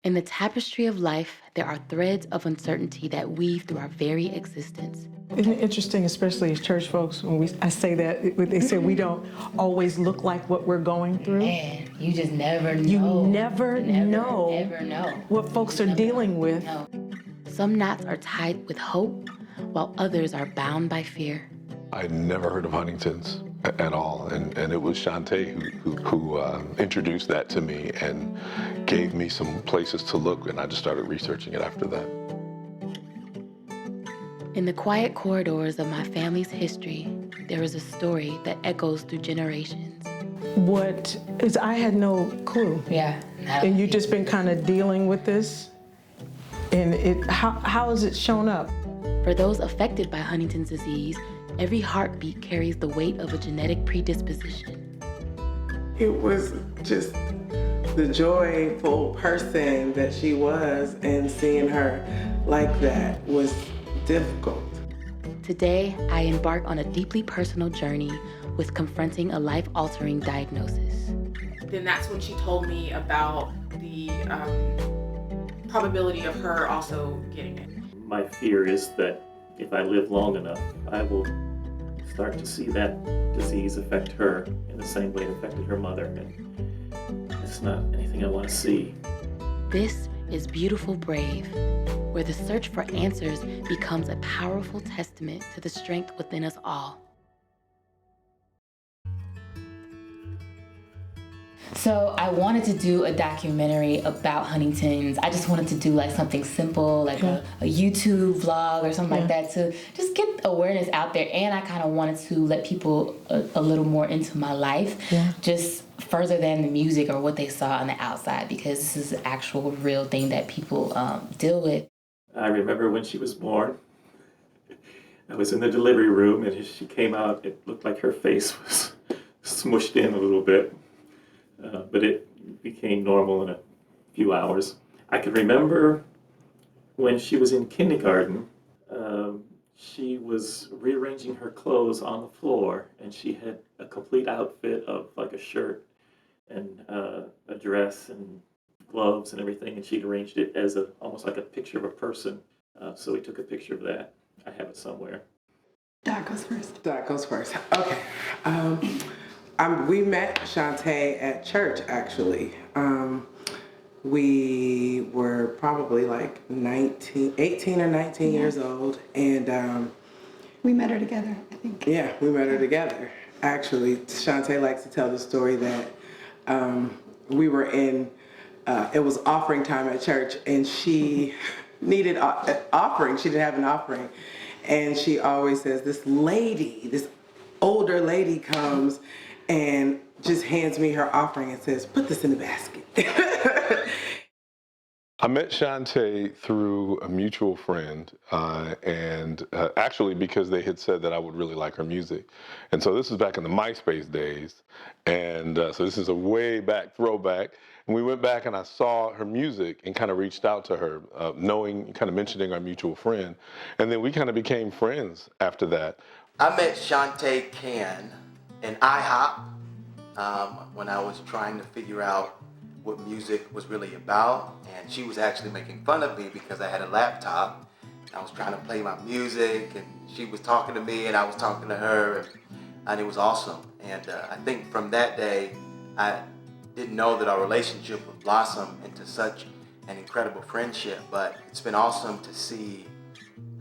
In the tapestry of life, there are threads of uncertainty that weave through our very existence. Isn't it interesting, especially as church folks, when I say that, they say we don't always look like what we're going through. Man, you just never know. You never know what folks are dealing with. No. Some knots are tied with hope, while others are bound by fear. I'd never heard of Huntington's at all, and it was Chantae who introduced that to me and gave me some places to look, and I just started researching it after that. In the quiet corridors of my family's history, there is a story that echoes through generations. What is, I had no clue. Yeah. And you've just been kind of dealing with this? And how has it shown up? For those affected by Huntington's disease, every heartbeat carries the weight of a genetic predisposition. It was just the joyful person that she was, and seeing her like that was difficult. Today, I embark on a deeply personal journey with confronting a life-altering diagnosis. Then that's when she told me about the probability of her also getting it. My fear is that if I live long enough, I will start to see that disease affect her in the same way it affected her mother, and it's not anything I want to see. This is Beautiful Brave, where the search for answers becomes a powerful testament to the strength within us all. So I wanted to do a documentary about Huntington's. I just wanted to do like something simple, like a YouTube vlog or something like that, to just get awareness out there. And I kind of wanted to let people a little more into my life, just further than the music or what they saw on the outside, because this is an actual real thing that people deal with. I remember when she was born, I was in the delivery room, and as she came out, it looked like her face was smushed in a little bit. But it became normal in a few hours. I can remember when she was in kindergarten, she was rearranging her clothes on the floor, and she had a complete outfit of like a shirt and a dress and gloves and everything, and she'd arranged it as almost like a picture of a person. So we took a picture of that. I have it somewhere. That goes first. Okay. We met Chantae at church, actually. We were probably like 18 or 19 years old, and we met her together, I think. Yeah, we met her together. Actually, Chantae likes to tell the story that we were in, it was offering time at church, and she needed an offering. She didn't have an offering. And she always says, this older lady comes and just hands me her offering and says, put this in the basket. I met Chantae through a mutual friend, and actually because they had said that I would really like her music. And so this was back in the MySpace days, and so this is a way back throwback. And we went back and I saw her music and kind of reached out to her, mentioning our mutual friend. And then we kind of became friends after that. I met Chantae Cann in IHOP when I was trying to figure out what music was really about, and she was actually making fun of me because I had a laptop. I was trying to play my music, and she was talking to me, and I was talking to her, and it was awesome. And I think from that day, I didn't know that our relationship would blossom into such an incredible friendship, but it's been awesome to see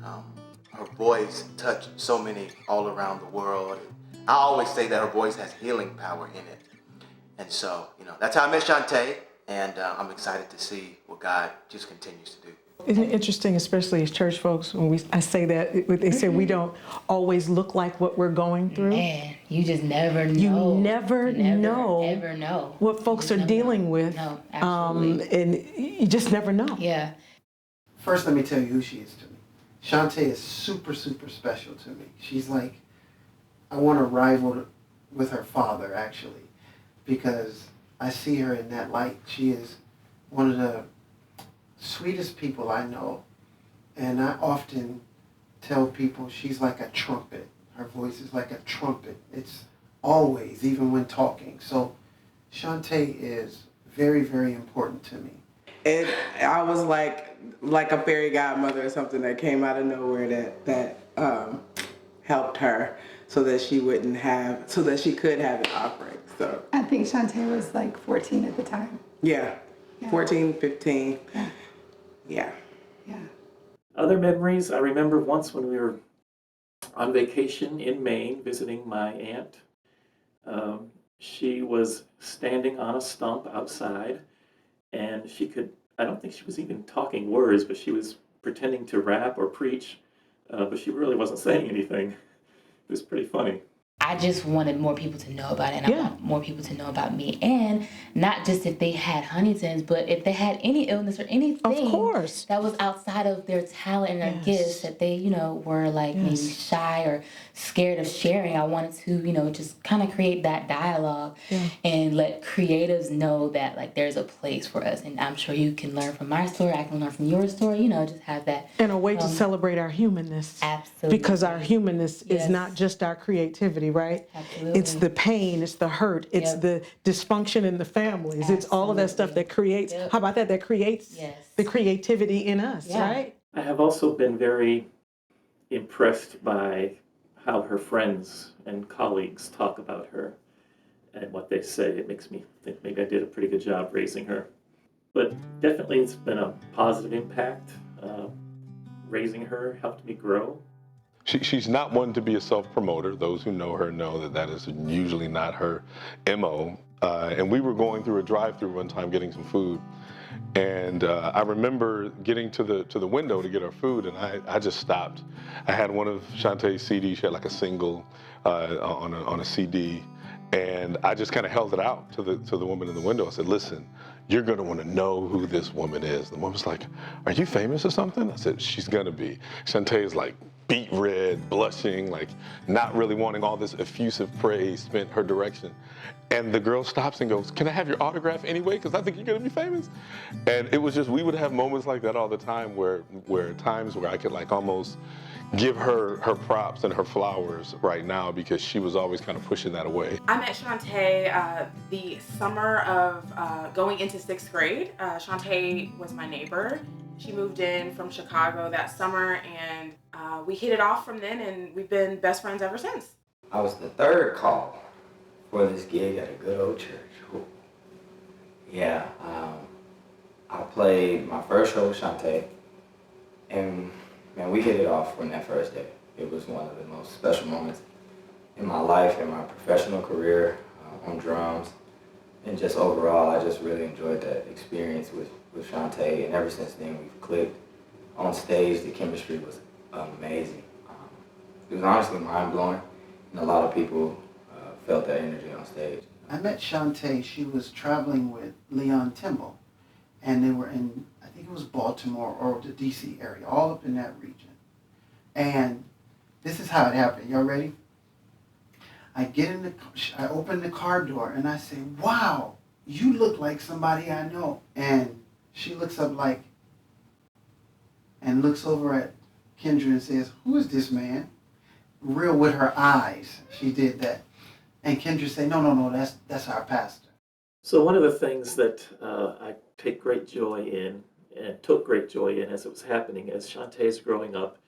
her voice touch so many all around the world. I always say that her voice has healing power in it. And so, that's how I met Chantae, and I'm excited to see what God just continues to do. Isn't it interesting, especially as church folks, when I say that, they say we don't always look like what we're going through. Man, you just never know. You never know what folks are dealing with. No, absolutely. And you just never know. Yeah. First, let me tell you who she is to me. Chantae is super, super special to me. She's like, I want to rival with her father, actually, because I see her in that light. She is one of the sweetest people I know, and I often tell people she's like a trumpet. Her voice is like a trumpet. It's always, even when talking. So Chantae is very, very important to me. And I was like a fairy godmother or something that came out of nowhere that helped her so that she could have an offering. So I think Chantae was like 14 at the time. yeah. 14, 15. Yeah. Yeah. Other memories, I remember once when we were on vacation in Maine visiting my aunt. She was standing on a stump outside, and I don't think she was even talking words, but she was pretending to rap or preach, but she really wasn't saying anything. It was pretty funny. I just wanted more people to know about it, and I want more people to know about me. And not just if they had Huntington's, but if they had any illness or anything that was outside of their talent and their gifts that they, were like maybe shy or scared of sharing. I wanted to, just kind of create that dialogue and let creatives know that like there's a place for us. And I'm sure you can learn from my story. I can learn from your story, just have that. And a way to celebrate our humanness. Absolutely. Because our humanness is not just our creativity, right? Absolutely. It's the pain, it's the hurt, it's the dysfunction in the families. It's all of that stuff that creates, how about that creates the creativity in us, right? I have also been very impressed by how her friends and colleagues talk about her and what they say. It makes me think maybe I did a pretty good job raising her. But definitely it's been a positive impact. Raising her helped me grow. She's not one to be a self-promoter. Those who know her know that is usually not her MO. And we were going through a drive-through one time getting some food. And I remember getting to the window to get our food, and I just stopped. I had one of Chantae's CDs. She had like a single on a CD, and I just kind of held it out to the woman in the window. I said, "Listen, you're gonna want to know who this woman is." The woman's like, "Are you famous or something?" I said, "She's gonna be." Chantae is like beet red, blushing, like not really wanting all this effusive praise spent her direction. And the girl stops and goes, "Can I have your autograph anyway? Because I think you're gonna be famous." And it was just, we would have moments like that all the time where times where I could like almost give her props and her flowers right now, because she was always kind of pushing that away. I met Chantae the summer of going into 6th grade. Chantae was my neighbor. She moved in from Chicago that summer, and we hit it off from then, and we've been best friends ever since. I was the third call for this gig at a good old church. Ooh. Yeah, I played my first show with Chantae, and man, we hit it off from that first day. It was one of the most special moments in my life, in my professional career, on drums, and just overall, I just really enjoyed that experience with Chantae, and ever since then we've clicked. On stage, the chemistry was amazing. It was honestly mind-blowing, and a lot of people felt that energy on stage. I met Chantae, she was traveling with Leon Timble, and they were in, I think it was Baltimore or the DC area, all up in that region. And this is how it happened. Y'all ready? I open the car door and I say, "Wow, you look like somebody I know." And she looks up and looks over at Kendra and says, "Who is this man?" Real with her eyes, she did that. And Kendra said, no, that's our pastor. So one of the things that I take great joy in, and took great joy in as it was happening, as Chantae's growing up,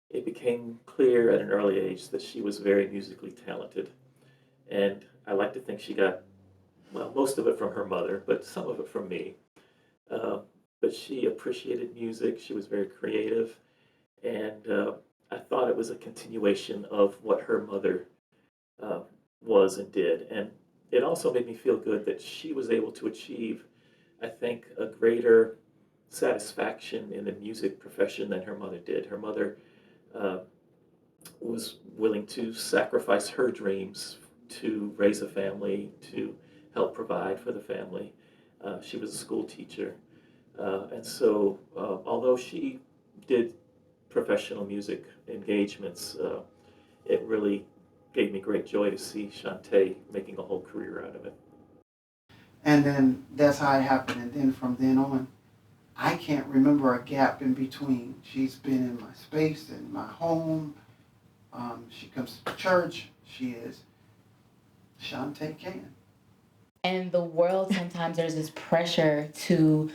it became clear at an early age that she was very musically talented. And I like to think she got, well, most of it from her mother, but some of it from me. But she appreciated music, she was very creative, and I thought it was a continuation of what her mother was and did. And it also made me feel good that she was able to achieve, I think, a greater satisfaction in the music profession than her mother did. Her mother was willing to sacrifice her dreams to raise a family, to help provide for the family. She was a school teacher. And so, although she did professional music engagements, it really gave me great joy to see Chantae making a whole career out of it. And then that's how it happened. And then from then on, I can't remember a gap in between. She's been in my space, in my home. She comes to church. She is Chantae Cann. And the world, sometimes there's this pressure to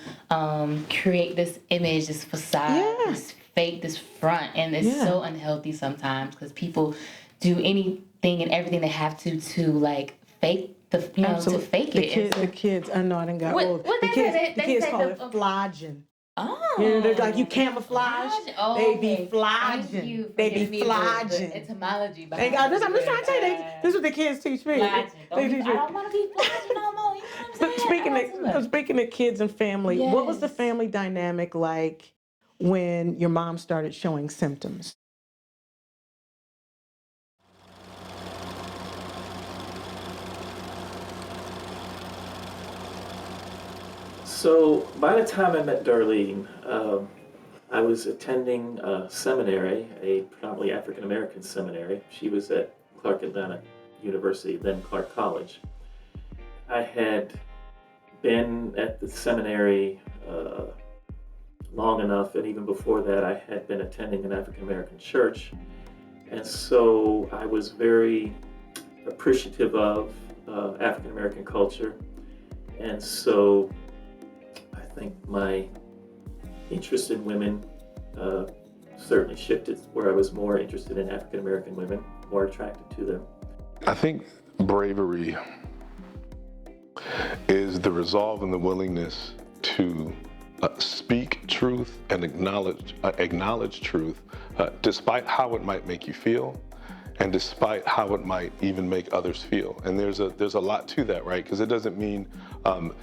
create this image, this facade, this fake, this front. And it's so unhealthy sometimes because people do anything and everything they have to like fake to fake it. The kids, I know I done got old. The kids call it flogging. Oh. They're like, you camouflage. Oh, they be flogging. They be flogging. The etymology behind it. I'm just trying to tell you, this is what the kids teach me. I don't want to be flogging no more. You know what I'm saying? Speaking of kids and family, what was the family dynamic like when your mom started showing symptoms? So by the time I met Darlene, I was attending a seminary, a predominantly African-American seminary. She was at Clark Atlanta University, then Clark College. I had been at the seminary long enough, and even before that I had been attending an African-American church. And so I was very appreciative of African-American culture. And so I think my interest in women certainly shifted, where I was more interested in African-American women, more attracted to them. I think bravery is the resolve and the willingness to speak truth and acknowledge truth, despite how it might make you feel, and despite how it might even make others feel. And there's a lot to that, right? Because it doesn't mean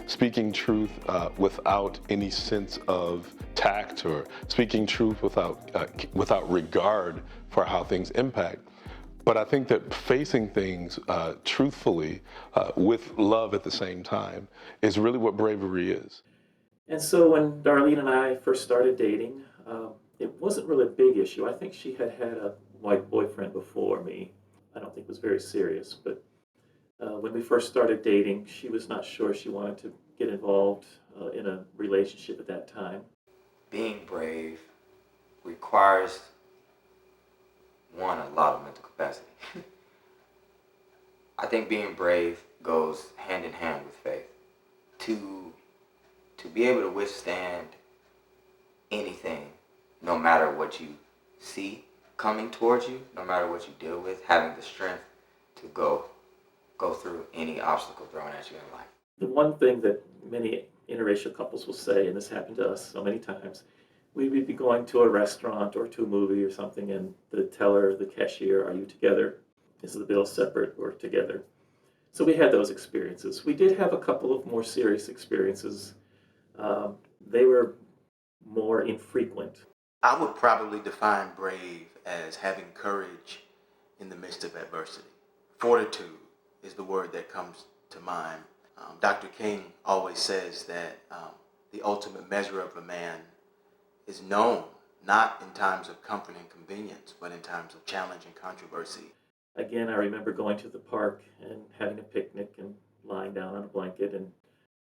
speaking truth without any sense of tact, or speaking truth without regard for how things impact. But I think that facing things truthfully with love at the same time is really what bravery is. And so when Darlene and I first started dating, it wasn't really a big issue. I think she had had a white boyfriend before me. I don't think it was very serious, but when we first started dating, she was not sure she wanted to get involved in a relationship at that time. Being brave requires, one, a lot of mental capacity. I think being brave goes hand in hand with faith. To be able to withstand anything, no matter what you see coming towards you, no matter what you deal with, having the strength to go through any obstacle thrown at you in life. The one thing that many interracial couples will say, and this happened to us so many times, we would be going to a restaurant or to a movie or something, and the teller, the cashier, are you together? Is the bill separate or together? So we had those experiences. We did have a couple of more serious experiences. They were more infrequent. I would probably define brave as having courage in the midst of adversity. Fortitude is the word that comes to mind. Dr. King always says that the ultimate measure of a man is known not in times of comfort and convenience, but in times of challenge and controversy. Again, I remember going to the park and having a picnic and lying down on a blanket, and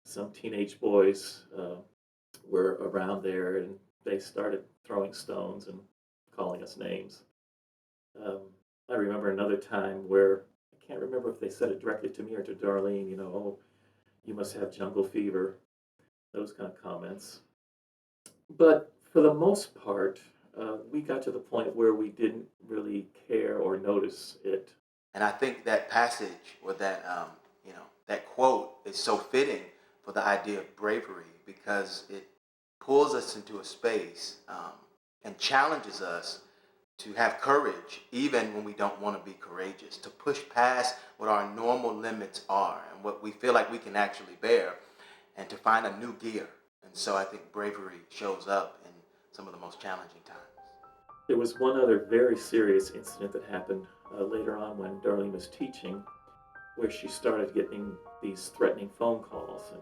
some teenage boys were around there, and they started throwing stones and calling us names. I remember another time where, I can't remember if they said it directly to me or to Darlene, oh, you must have jungle fever, those kind of comments. But for the most part, we got to the point where we didn't really care or notice it. And I think that passage, or that, that quote is so fitting for the idea of bravery, because it pulls us into a space and challenges us to have courage even when we don't want to be courageous, to push past what our normal limits are and what we feel like we can actually bear, and to find a new gear. And so I think bravery shows up in some of the most challenging times. There was one other very serious incident that happened later on when Darlene was teaching, where she started getting these threatening phone calls. And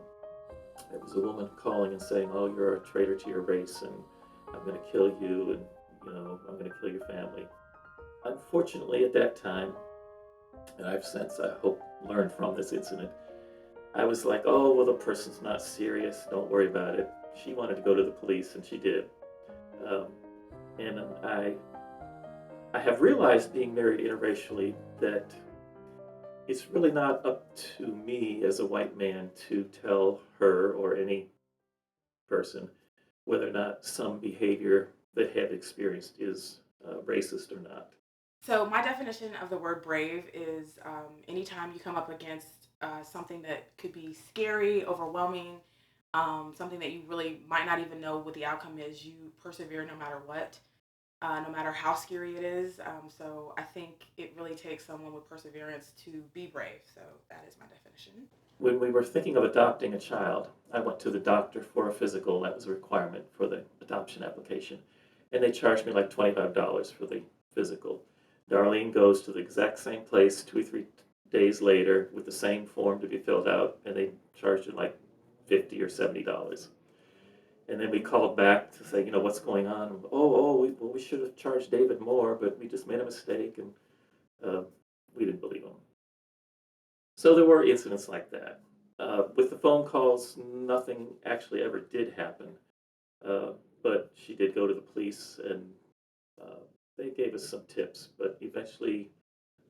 there was a woman calling and saying, oh, you're a traitor to your race, and I'm going to kill you, and I'm going to kill your family. Unfortunately, at that time, and I've since, I hope, learned from this incident, I was like, oh, well, the person's not serious, don't worry about it. She wanted to go to the police, and she did. And I have realized, being married interracially, that it's really not up to me as a white man to tell her or any person whether or not some behavior they have experienced is racist or not. So my definition of the word brave is anytime you come up against something that could be scary, overwhelming, something that you really might not even know what the outcome is, you persevere no matter what, no matter how scary it is. So I think it really takes someone with perseverance to be brave. So that is my definition. When we were thinking of adopting a child, I went to the doctor for a physical. That was a requirement for the adoption application. And they charged me like $25 for the physical. Darlene goes to the exact same place 2 or 3 days later with the same form to be filled out, and they charged her like $50 or $70. And then we called back to say, what's going on? We should have charged David more, but we just made a mistake, and we didn't believe him. So there were incidents like that. With the phone calls, nothing actually ever did happen. But she did go to the police, and they gave us some tips, but eventually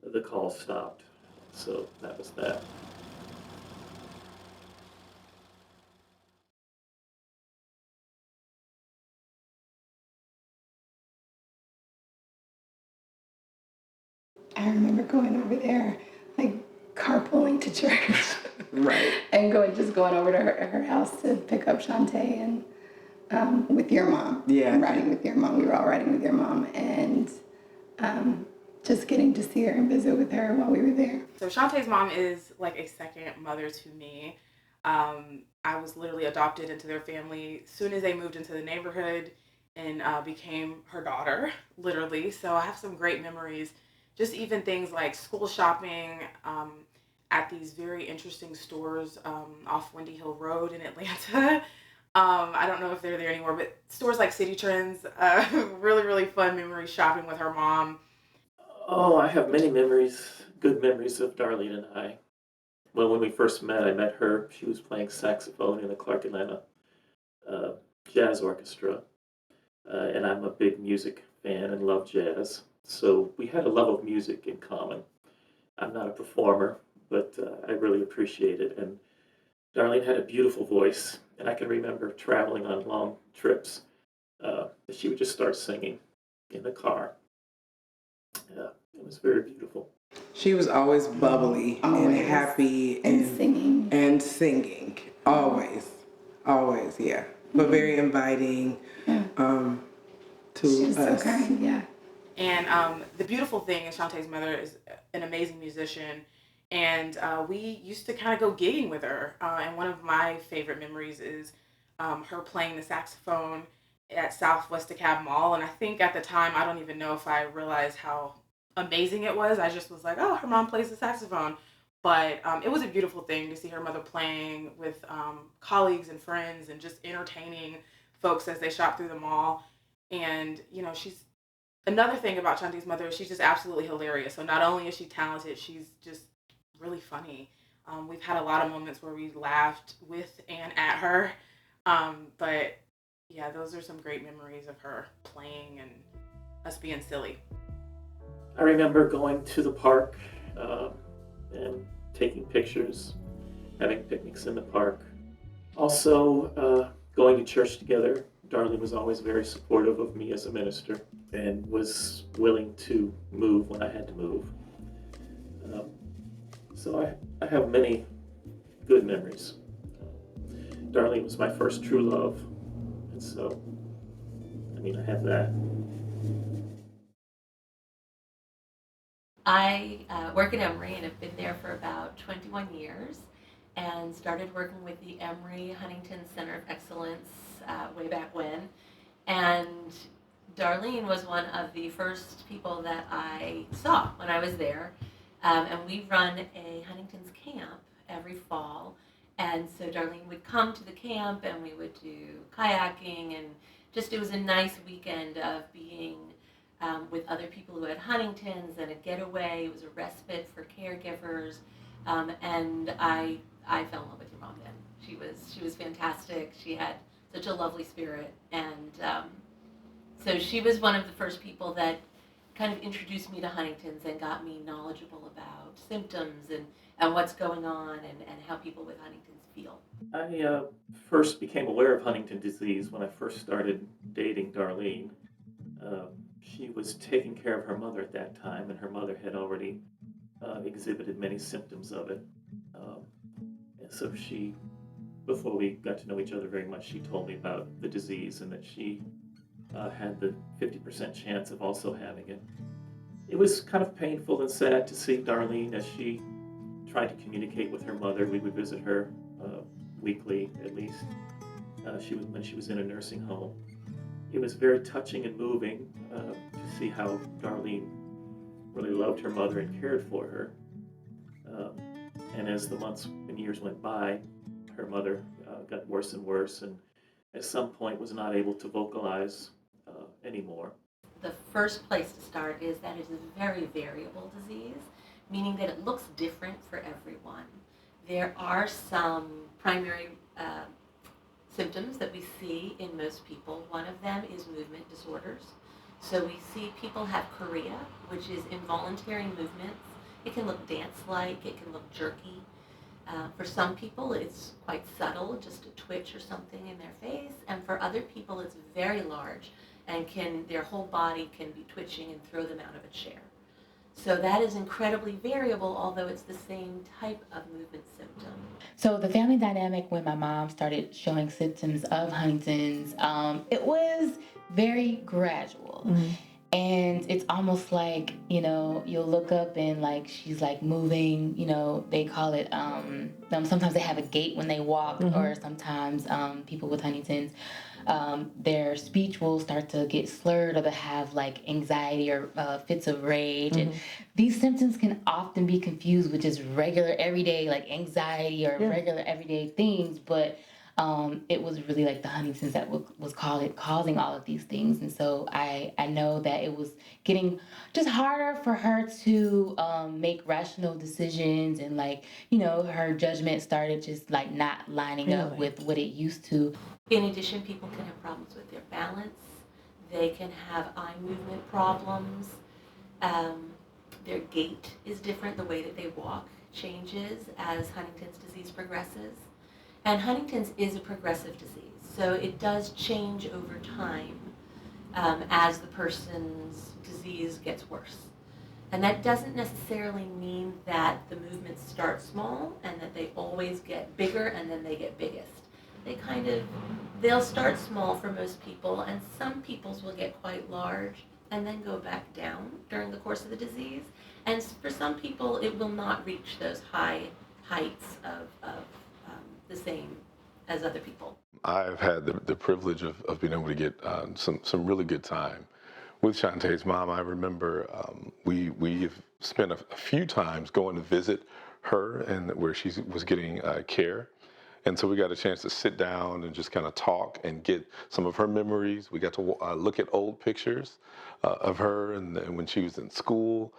the call stopped. So that was that. I remember going over there, like carpooling to church. Right. And going over to her house to pick up Chantae and with your mom. Yeah. Riding with your mom. We were all riding with your mom. And just getting to see her and visit with her while we were there. So Chantae's mom is like a second mother to me. I was literally adopted into their family as soon as they moved into the neighborhood and became her daughter, literally. So I have some great memories. Just even things like school shopping at these very interesting stores off Windy Hill Road in Atlanta. I don't know if they're there anymore, but stores like City Trends, really, really fun memories shopping with her mom. Oh, I have many memories, good memories of Darlene and I. Well, when we first met, I met her. She was playing saxophone in the Clark Atlanta Jazz Orchestra. And I'm a big music fan and love jazz. So we had a love of music in common. I'm not a performer, but I really appreciate it. And Darlene had a beautiful voice, and I can remember traveling on long trips. She would just start singing in the car. Yeah, it was very beautiful. She was always bubbly and happy and singing. And singing. Always. Always, yeah. But very inviting to She's us. so kind, yeah. And the beautiful thing is Chantae's mother is an amazing musician. And we used to kind of go gigging with her. And one of my favorite memories is her playing the saxophone at Southwest DeKalb Mall. And I think at the time, I don't even know if I realized how amazing it was. I just was like, oh, her mom plays the saxophone. But it was a beautiful thing to see her mother playing with colleagues and friends and just entertaining folks as they shop through the mall. And, she's another thing about Chantae's mother is she's just absolutely hilarious. So not only is she talented, she's just really funny. We've had a lot of moments where we laughed with and at her. But yeah, those are some great memories of her playing and us being silly. I remember going to the park and taking pictures, having picnics in the park. Also, going to church together. Darlene was always very supportive of me as a minister and was willing to move when I had to move. So I have many good memories. Darlene was my first true love, and so, I have that. I work at Emory and have been there for about 21 years and started working with the Emory Huntington Center of Excellence way back when. And Darlene was one of the first people that I saw when I was there. And we run a Huntington's camp every fall. And so Darlene would come to the camp and we would do kayaking, and just it was a nice weekend of being with other people who had Huntington's and a getaway. It was a respite for caregivers. And I fell in love with your mom then. She was fantastic. She had such a lovely spirit. And so she was one of the first people that kind of introduced me to Huntington's and got me knowledgeable about symptoms and what's going on and how people with Huntington's feel. I first became aware of Huntington disease when I first started dating Darlene. She was taking care of her mother at that time, and her mother had already exhibited many symptoms of it. And so she, before we got to know each other very much, she told me about the disease and that she had the 50% chance of also having it. It was kind of painful and sad to see Darlene as she tried to communicate with her mother. We would visit her weekly, at least, when she was in a nursing home. It was very touching and moving to see how Darlene really loved her mother and cared for her. And as the months and years went by, her mother got worse and worse, and at some point was not able to vocalize anymore. The first place to start is that it is a very variable disease, meaning that it looks different for everyone. There are some primary symptoms that we see in most people. One of them is movement disorders. So we see people have chorea, which is involuntary movements. It can look dance-like, it can look jerky. For some people, it's quite subtle, just a twitch or something in their face. And for other people, it's very large and their whole body can be twitching and throw them out of a chair. So that is incredibly variable, although it's the same type of movement symptom. So the family dynamic when my mom started showing symptoms of Huntington's, it was very gradual. Mm-hmm. And it's almost like, you'll look up and like she's like moving, they call it, sometimes they have a gait when they walk, mm-hmm. or sometimes people with Huntington's, their speech will start to get slurred, or they'll have like anxiety or fits of rage. Mm-hmm. And these symptoms can often be confused with just regular everyday like anxiety or regular everyday things, but it was really like the Huntington's that was causing all of these things. And so I know that it was getting just harder for her to make rational decisions, and like, her judgment started just like not lining up with what it used to. In addition, people can have problems with their balance. They can have eye movement problems. Their gait is different. The way that they walk changes as Huntington's disease progresses. And Huntington's is a progressive disease, so it does change over time as the person's disease gets worse. And that doesn't necessarily mean that the movements start small and that they always get bigger and then they get biggest. They'll start small for most people, and some people's will get quite large and then go back down during the course of the disease. And for some people, it will not reach those high heights of the same as other people. I've had the privilege of being able to get some really good time with Chantae's mom. I remember we've spent a few times going to visit her and where she was getting care. And so we got a chance to sit down and just kind of talk and get some of her memories. We got to look at old pictures of her and when she was in school.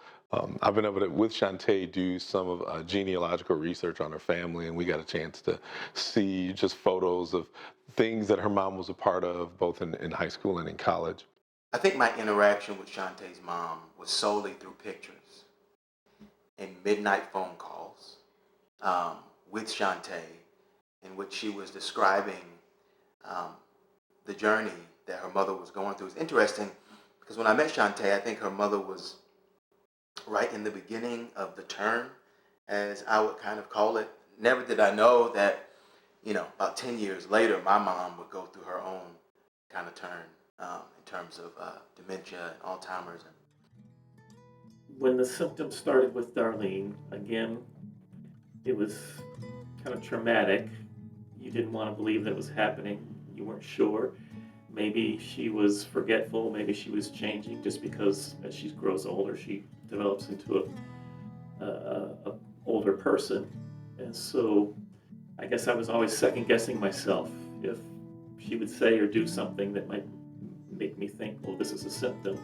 I've been able to, with Chantae, do some of genealogical research on her family, and we got a chance to see just photos of things that her mom was a part of, both in high school and in college. I think my interaction with Chantae's mom was solely through pictures and midnight phone calls with Chantae, in which she was describing the journey that her mother was going through. It's interesting because when I met Chantae, I think her mother was right in the beginning of the turn, as I would kind of call it. Never did I know that, about 10 years later, my mom would go through her own kind of turn in terms of dementia and Alzheimer's. When the symptoms started with Darlene, again, it was kind of traumatic. You didn't want to believe that it was happening. You weren't sure. Maybe she was forgetful. Maybe she was changing, just because as she grows older, she develops into a older person. And so I guess I was always second guessing myself if she would say or do something that might make me think, well, this is a symptom.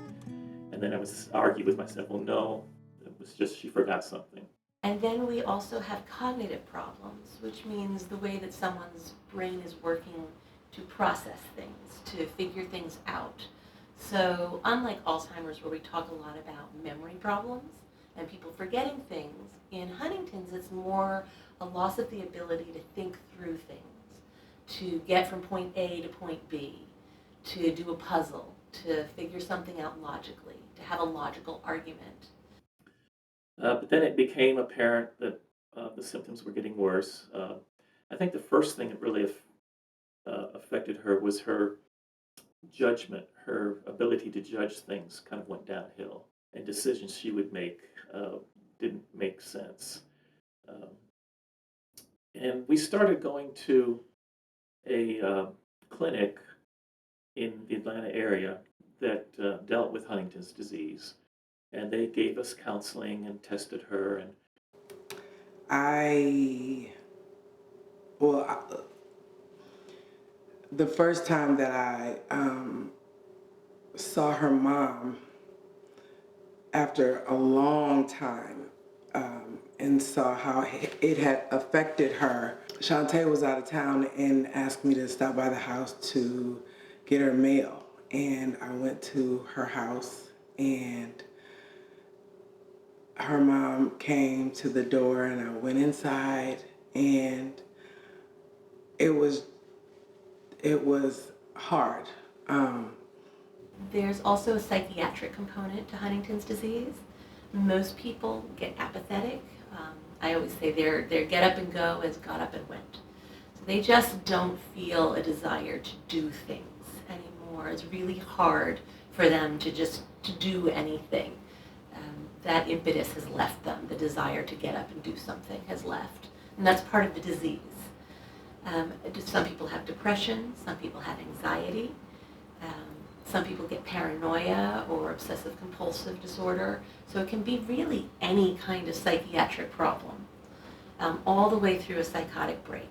And then I would argue with myself, well, no, it was just she forgot something. And then we also have cognitive problems, which means the way that someone's brain is working to process things, to figure things out. So unlike Alzheimer's, where we talk a lot about memory problems and people forgetting things, in Huntington's it's more a loss of the ability to think through things, to get from point A to point B, to do a puzzle, to figure something out logically, to have a logical argument. But then it became apparent that the symptoms were getting worse. I think the first thing that really affected her was her judgment. Her ability to judge things kind of went downhill, and decisions she would make didn't make sense. And we started going to a clinic in the Atlanta area that dealt with Huntington's disease. And they gave us counseling and tested her. And the first time that I saw her mom after a long time and saw how it had affected her, Chantae was out of town and asked me to stop by the house to get her mail. And I went to her house, and her mom came to the door, and I went inside, and it was hard. There's also a psychiatric component to Huntington's disease. Most people get apathetic. I always say their get up and go is got up and went. So they just don't feel a desire to do things anymore. It's really hard for them to do anything. That impetus has left them. The desire to get up and do something has left. And that's part of the disease. Some people have depression, some people have anxiety, some people get paranoia or obsessive compulsive disorder. So it can be really any kind of psychiatric problem, all the way through a psychotic break.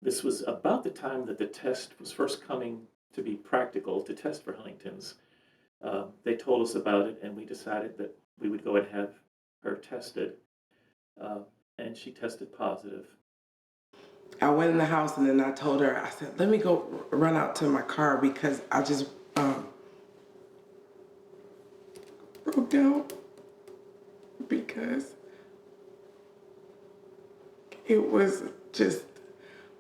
this was about the time that the test was first coming to be practical to test for Huntington's. They told us about it, and we decided that we would go and have her tested, and she tested positive. I went in the house, and then I told her, I said, let me go run out to my car because I just broke down because it was just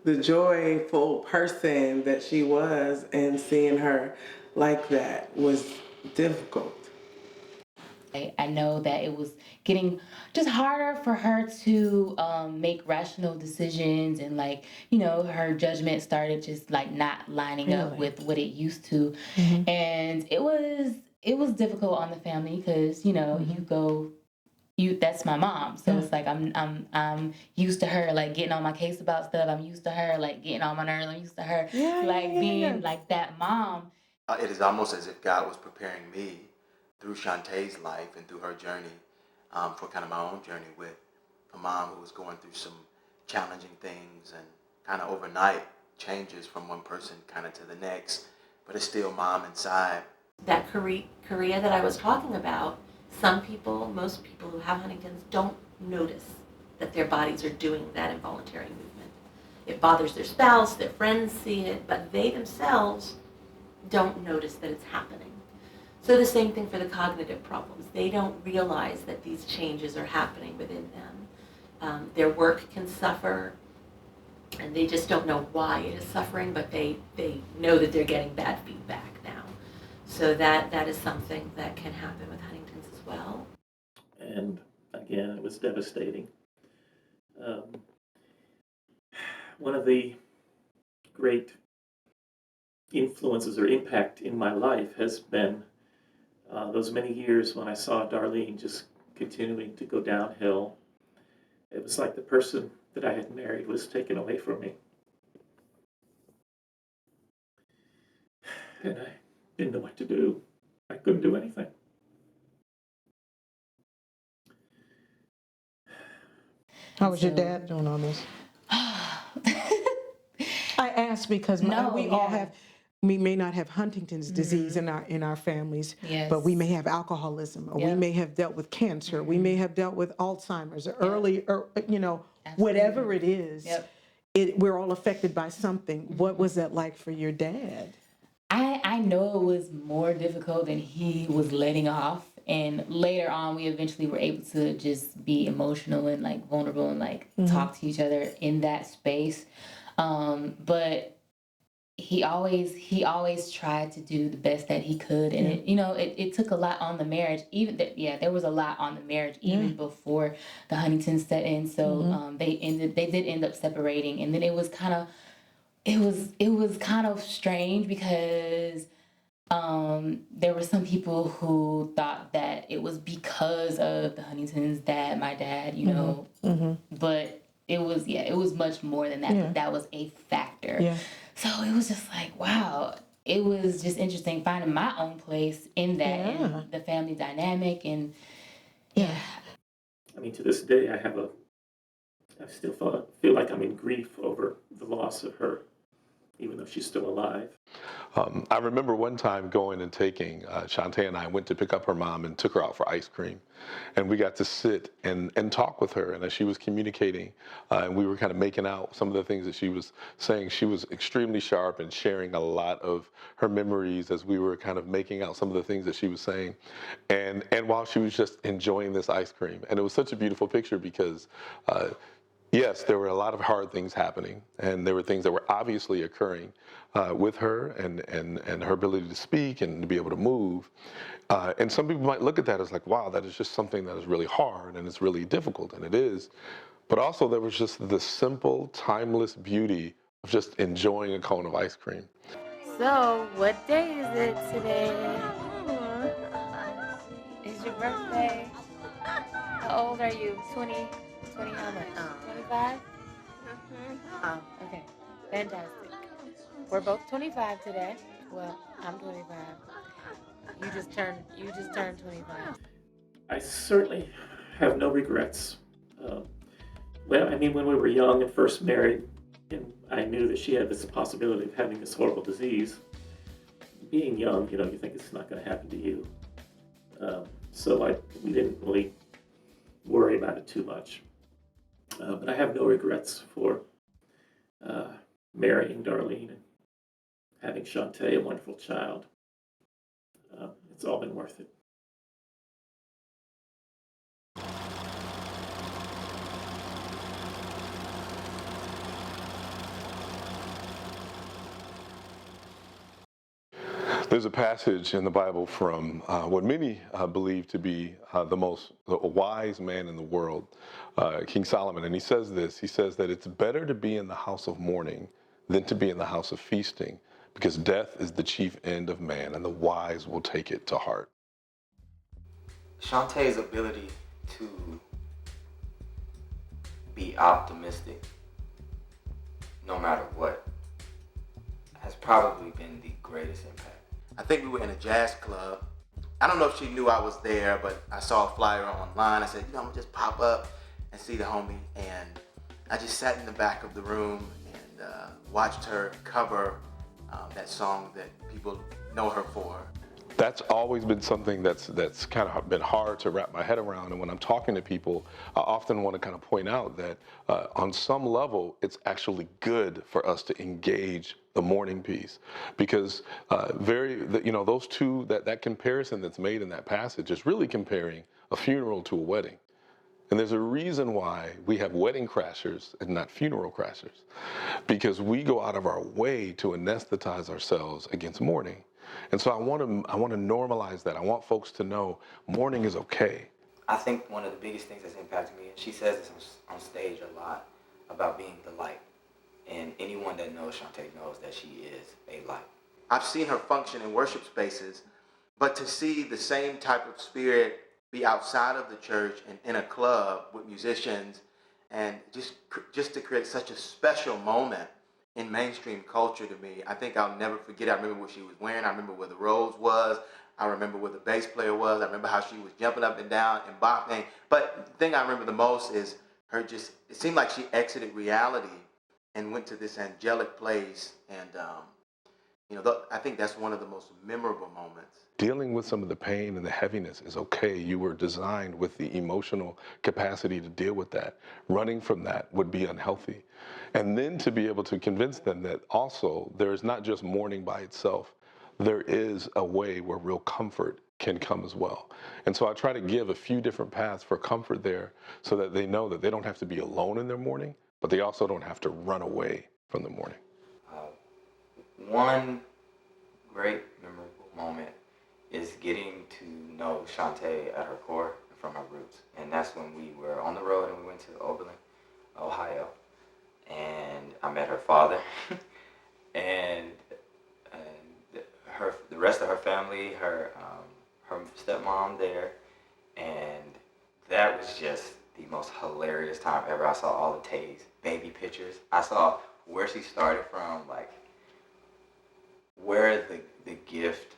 the joyful person that she was, and seeing her like that was difficult. I know that it was getting just harder for her to make rational decisions, and her judgment started just not lining up with what it used to. Mm-hmm. And it was difficult on the family because that's my mom, so it's like I'm used to her getting on my case about stuff. I'm used to her getting on my nerves. I'm used to her being like that mom. It is almost as if God was preparing me through Chantae's life and through her journey for kind of my own journey with a mom who was going through some challenging things and kind of overnight changes from one person kind of to the next, but it's still mom inside. That Korea that I was talking about, most people who have Huntington's don't notice that their bodies are doing that involuntary movement. It bothers their spouse, their friends see it, but they themselves don't notice that it's happening. So the same thing for the cognitive problems. They don't realize that these changes are happening within them. Their work can suffer, and they just don't know why it is suffering, but they know that they're getting bad feedback now. So that is something that can happen with Huntington's as well. And again, it was devastating. One of the great influences or impact in my life has been those many years when I saw Darlene just continuing to go downhill. It was like the person that I had married was taken away from me. And I didn't know what to do. I couldn't do anything. How was your dad doing on this? I asked because we may not have Huntington's disease in our families, but we may have alcoholism, or we may have dealt with cancer, we may have dealt with Alzheimer's, or whatever it is. We're all affected by something. What was that like for your dad? I know it was more difficult than he was letting off. And later on, we eventually were able to just be emotional and like vulnerable and like talk to each other in that space. But he always tried to do the best that he could, and it took a lot on the marriage. Even that, there was a lot on the marriage even before the Huntington set in. So they did end up separating, and then it was kind of strange because there were some people who thought that it was because of the Huntingtons that my dad, but it was much more than that. But that was a factor. Yeah. So it was just like, wow. It was just interesting finding my own place in that, and the family dynamic, and I mean, to this day, I still feel like I'm in grief over the loss of her, even though she's still alive. I remember one time going and taking, Chantae and I went to pick up her mom and took her out for ice cream. And we got to sit and talk with her. And as she was communicating, and we were kind of making out some of the things that she was saying, she was extremely sharp and sharing a lot of her memories as we were kind of making out some of the things that she was saying. And while she was just enjoying this ice cream. And it was such a beautiful picture because yes, there were a lot of hard things happening, and there were things that were obviously occurring with her and her ability to speak and to be able to move. And some people might look at that as like, wow, that is just something that is really hard and it's really difficult, and it is. But also there was just the simple, timeless beauty of just enjoying a cone of ice cream. So, what day is it today? It's your birthday. How old are you? 20 how much? 25? Oh, okay. Fantastic. We're both 25 today. Well, I'm 25. You just turned 25. I certainly have no regrets. Well, I mean, when we were young and first married, and I knew that she had this possibility of having this horrible disease, being young, you think it's not going to happen to you. So we didn't really worry about it too much. But I have no regrets for marrying Darlene and having Chantae, a wonderful child. It's all been worth it. There's a passage in the Bible from what many believe to be the wise man in the world, King Solomon, and he says this. He says that it's better to be in the house of mourning than to be in the house of feasting, because death is the chief end of man, and the wise will take it to heart. Chantae's ability to be optimistic, no matter what, has probably been the greatest impact. I think we were in a jazz club. I don't know if she knew I was there, but I saw a flyer online. I said, I'm gonna just pop up and see the homie. And I just sat in the back of the room and watched her cover that song that people know her for. That's always been something that's kind of been hard to wrap my head around. And when I'm talking to people, I often want to kind of point out that on some level, it's actually good for us to engage the mourning piece, because those two, that comparison that's made in that passage is really comparing a funeral to a wedding. And there's a reason why we have wedding crashers and not funeral crashers, because we go out of our way to anesthetize ourselves against mourning. And so I want to normalize that. I want folks to know mourning is okay. I think one of the biggest things that's impacted me, and she says this on stage a lot, about being the light. And anyone that knows Chantae knows that she is a light. I've seen her function in worship spaces, but to see the same type of spirit be outside of the church and in a club with musicians, and just to create such a special moment in mainstream culture to me, I think I'll never forget. I remember what she was wearing. I remember where the rose was. I remember where the bass player was. I remember how she was jumping up and down and bopping. But the thing I remember the most is her it seemed like she exited reality and went to this angelic place. And, I think that's one of the most memorable moments. Dealing with some of the pain and the heaviness is okay. You were designed with the emotional capacity to deal with that. Running from that would be unhealthy. And then to be able to convince them that also there is not just mourning by itself, there is a way where real comfort can come as well. And so I try to give a few different paths for comfort there so that they know that they don't have to be alone in their morning, but they also don't have to run away from the morning. One great memorable moment is getting to know Chantae at her core from her roots. And that's when we were on the road and we went to Oberlin, Ohio. And I met her father and the rest of her family, her stepmom there. And that was just the most hilarious time ever. I saw all of Tay's baby pictures. I saw where she started from, like where the gift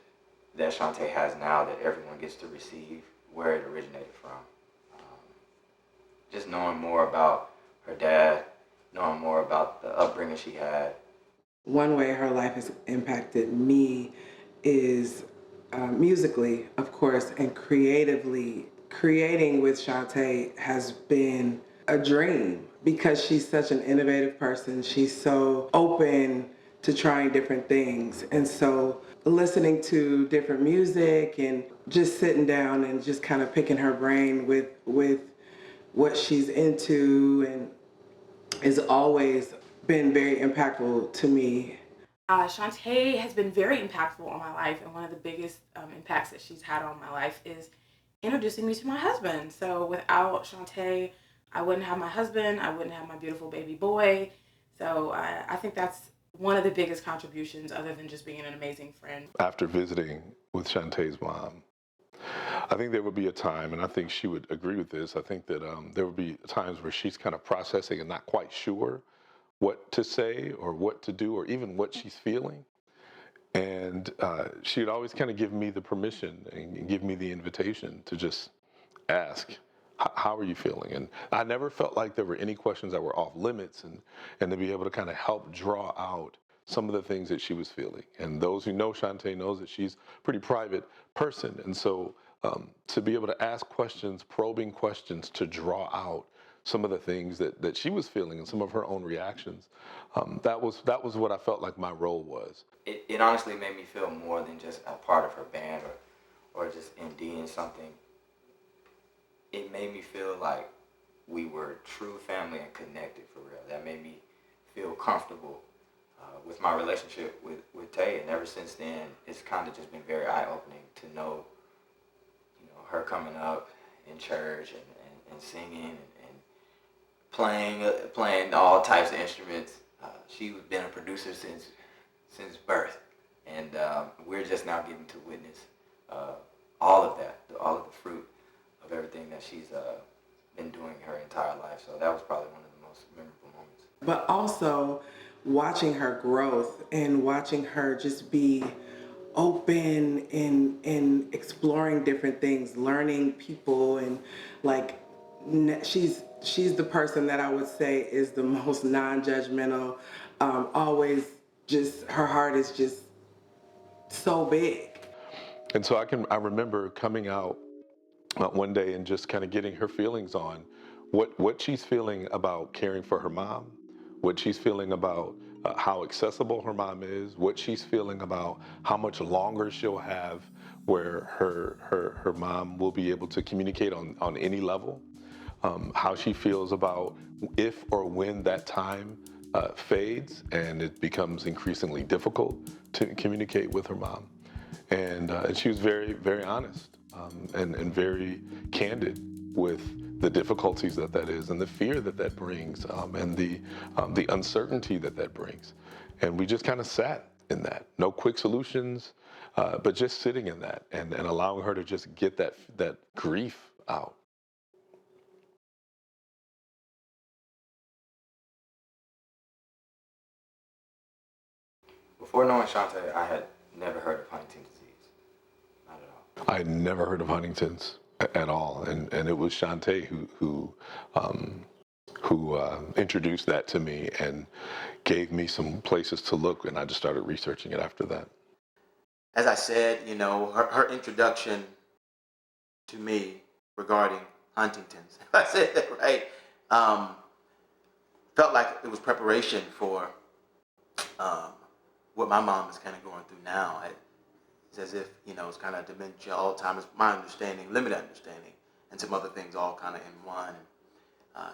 that Chantae has now that everyone gets to receive, where it originated from. Just knowing more about her dad, knowing more about the upbringing she had. One way her life has impacted me is musically, of course, and creatively. Creating with Chantae has been a dream because she's such an innovative person. She's so open to trying different things. And so listening to different music and just sitting down and just kind of picking her brain with what she's into and has always been very impactful to me. Chantae has been very impactful on my life, and one of the biggest impacts that she's had on my life is introducing me to my husband. So without Chantae, I wouldn't have my husband, I wouldn't have my beautiful baby boy. So I think that's one of the biggest contributions, other than just being an amazing friend. After visiting with Chantae's mom, I think there would be a time, and I think she would agree with this, I think that there would be times where she's kind of processing and not quite sure what to say or what to do or even what she's feeling. And she'd always kind of give me the permission and give me the invitation to just ask, how are you feeling? And I never felt like there were any questions that were off limits, and to be able to kind of help draw out some of the things that she was feeling. And those who know Chantae knows that she's a pretty private person. And so to be able to ask questions, probing questions, to draw out some of the things that she was feeling and some of her own reactions, that was what I felt like my role was. It honestly made me feel more than just a part of her band or just MD in something. It made me feel like we were true family and connected for real. That made me feel comfortable with my relationship with Tay. And ever since then, it's kind of just been very eye-opening to know, her coming up in church and singing and playing all types of instruments. She's been a producer since birth, and we're just now getting to witness all of that, all of the fruit of everything that she's been doing her entire life. So that was probably one of the most memorable moments. But also watching her growth and watching her just be open in exploring different things, learning people, and like she's the person that I would say is the most non-judgmental. Always just, her heart is just so big. And so I remember coming out one day and just kind of getting her feelings on what she's feeling about caring for her mom, what she's feeling about how accessible her mom is, what she's feeling about how much longer she'll have where her mom will be able to communicate on any level, how she feels about if or when that time fades and it becomes increasingly difficult to communicate with her mom. And she was very, very honest and very candid with the difficulties that is and the fear that brings and the uncertainty that brings. And we just kind of sat in that. No quick solutions, but just sitting in that and allowing her to just get that grief out. Before knowing Chantae, I had never heard of Huntington's disease. Not at all. I had never heard of Huntington's at all, and it was Chantae who introduced that to me and gave me some places to look, and I just started researching it after that. As I said, her introduction to me regarding Huntington's, if I said that right, felt like it was preparation for what my mom is kind of going through now. It's as if, it's kind of dementia, Alzheimer's, my understanding, limited understanding, and some other things all kind of in one.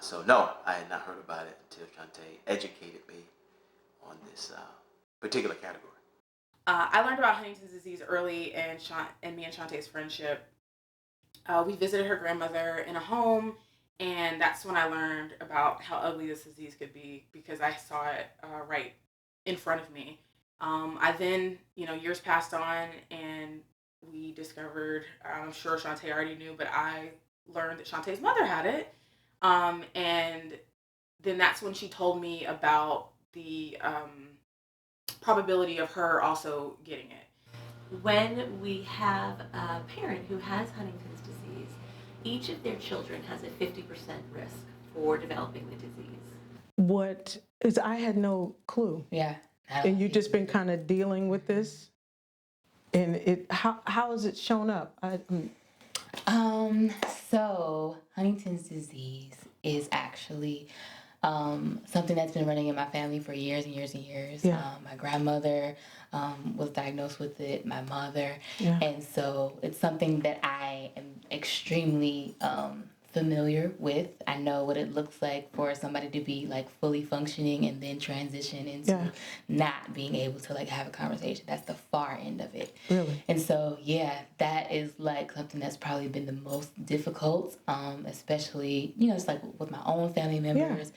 So no, I had not heard about it until Chantae educated me on this particular category. I learned about Huntington's disease early in me and Chantae's friendship. We visited her grandmother in a home, and that's when I learned about how ugly this disease could be because I saw it right in front of me. I then, years passed on, and we discovered, I'm sure Chantae already knew, but I learned that Chantae's mother had it. And then that's when she told me about the probability of her also getting it. When we have a parent who has Huntington's disease, each of their children has a 50% risk for developing the disease. I had no clue. Yeah. And you've just been kind of dealing with this? And how has it shown up? So Huntington's disease is actually something that's been running in my family for years and years and years. Yeah. My grandmother was diagnosed with it, my mother. Yeah. And so it's something that I am extremely familiar with. I know what it looks like for somebody to be like fully functioning and then transition into not being able to like have a conversation. That's the far end of it. Really? And so, that is like something that's probably been the most difficult, especially, it's like with my own family members,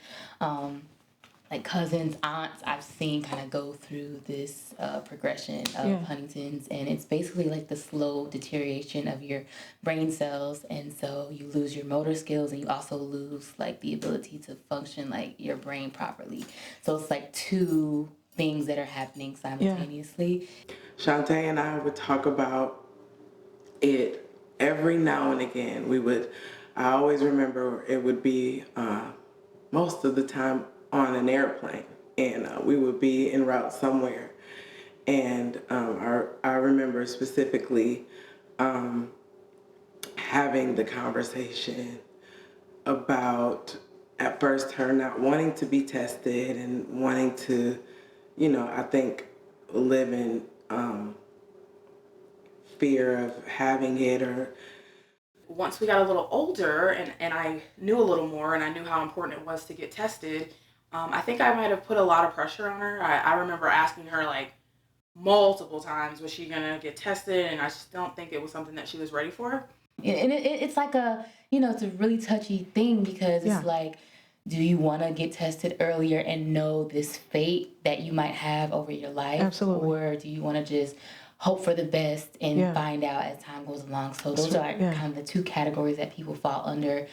like cousins, aunts, I've seen kind of go through this progression of Huntington's, and it's basically like the slow deterioration of your brain cells, and so you lose your motor skills, and you also lose like the ability to function like your brain properly. So it's like two things that are happening simultaneously. Chantae and I would talk about it every now and again. I always remember it would be most of the time on an airplane, and we would be en route somewhere. And I remember specifically having the conversation about, at first, her not wanting to be tested and wanting to, I think, live in fear of having it. Or once we got a little older and I knew a little more and I knew how important it was to get tested, I think I might have put a lot of pressure on her. I remember asking her like multiple times, was she gonna get tested? And I just don't think it was something that she was ready for. And it's like it's a really touchy thing because it's like, do you want to get tested earlier and know this fate that you might have over your life? Absolutely. Or do you want to just hope for the best and find out as time goes along? So those are kind of the two categories that people fall under.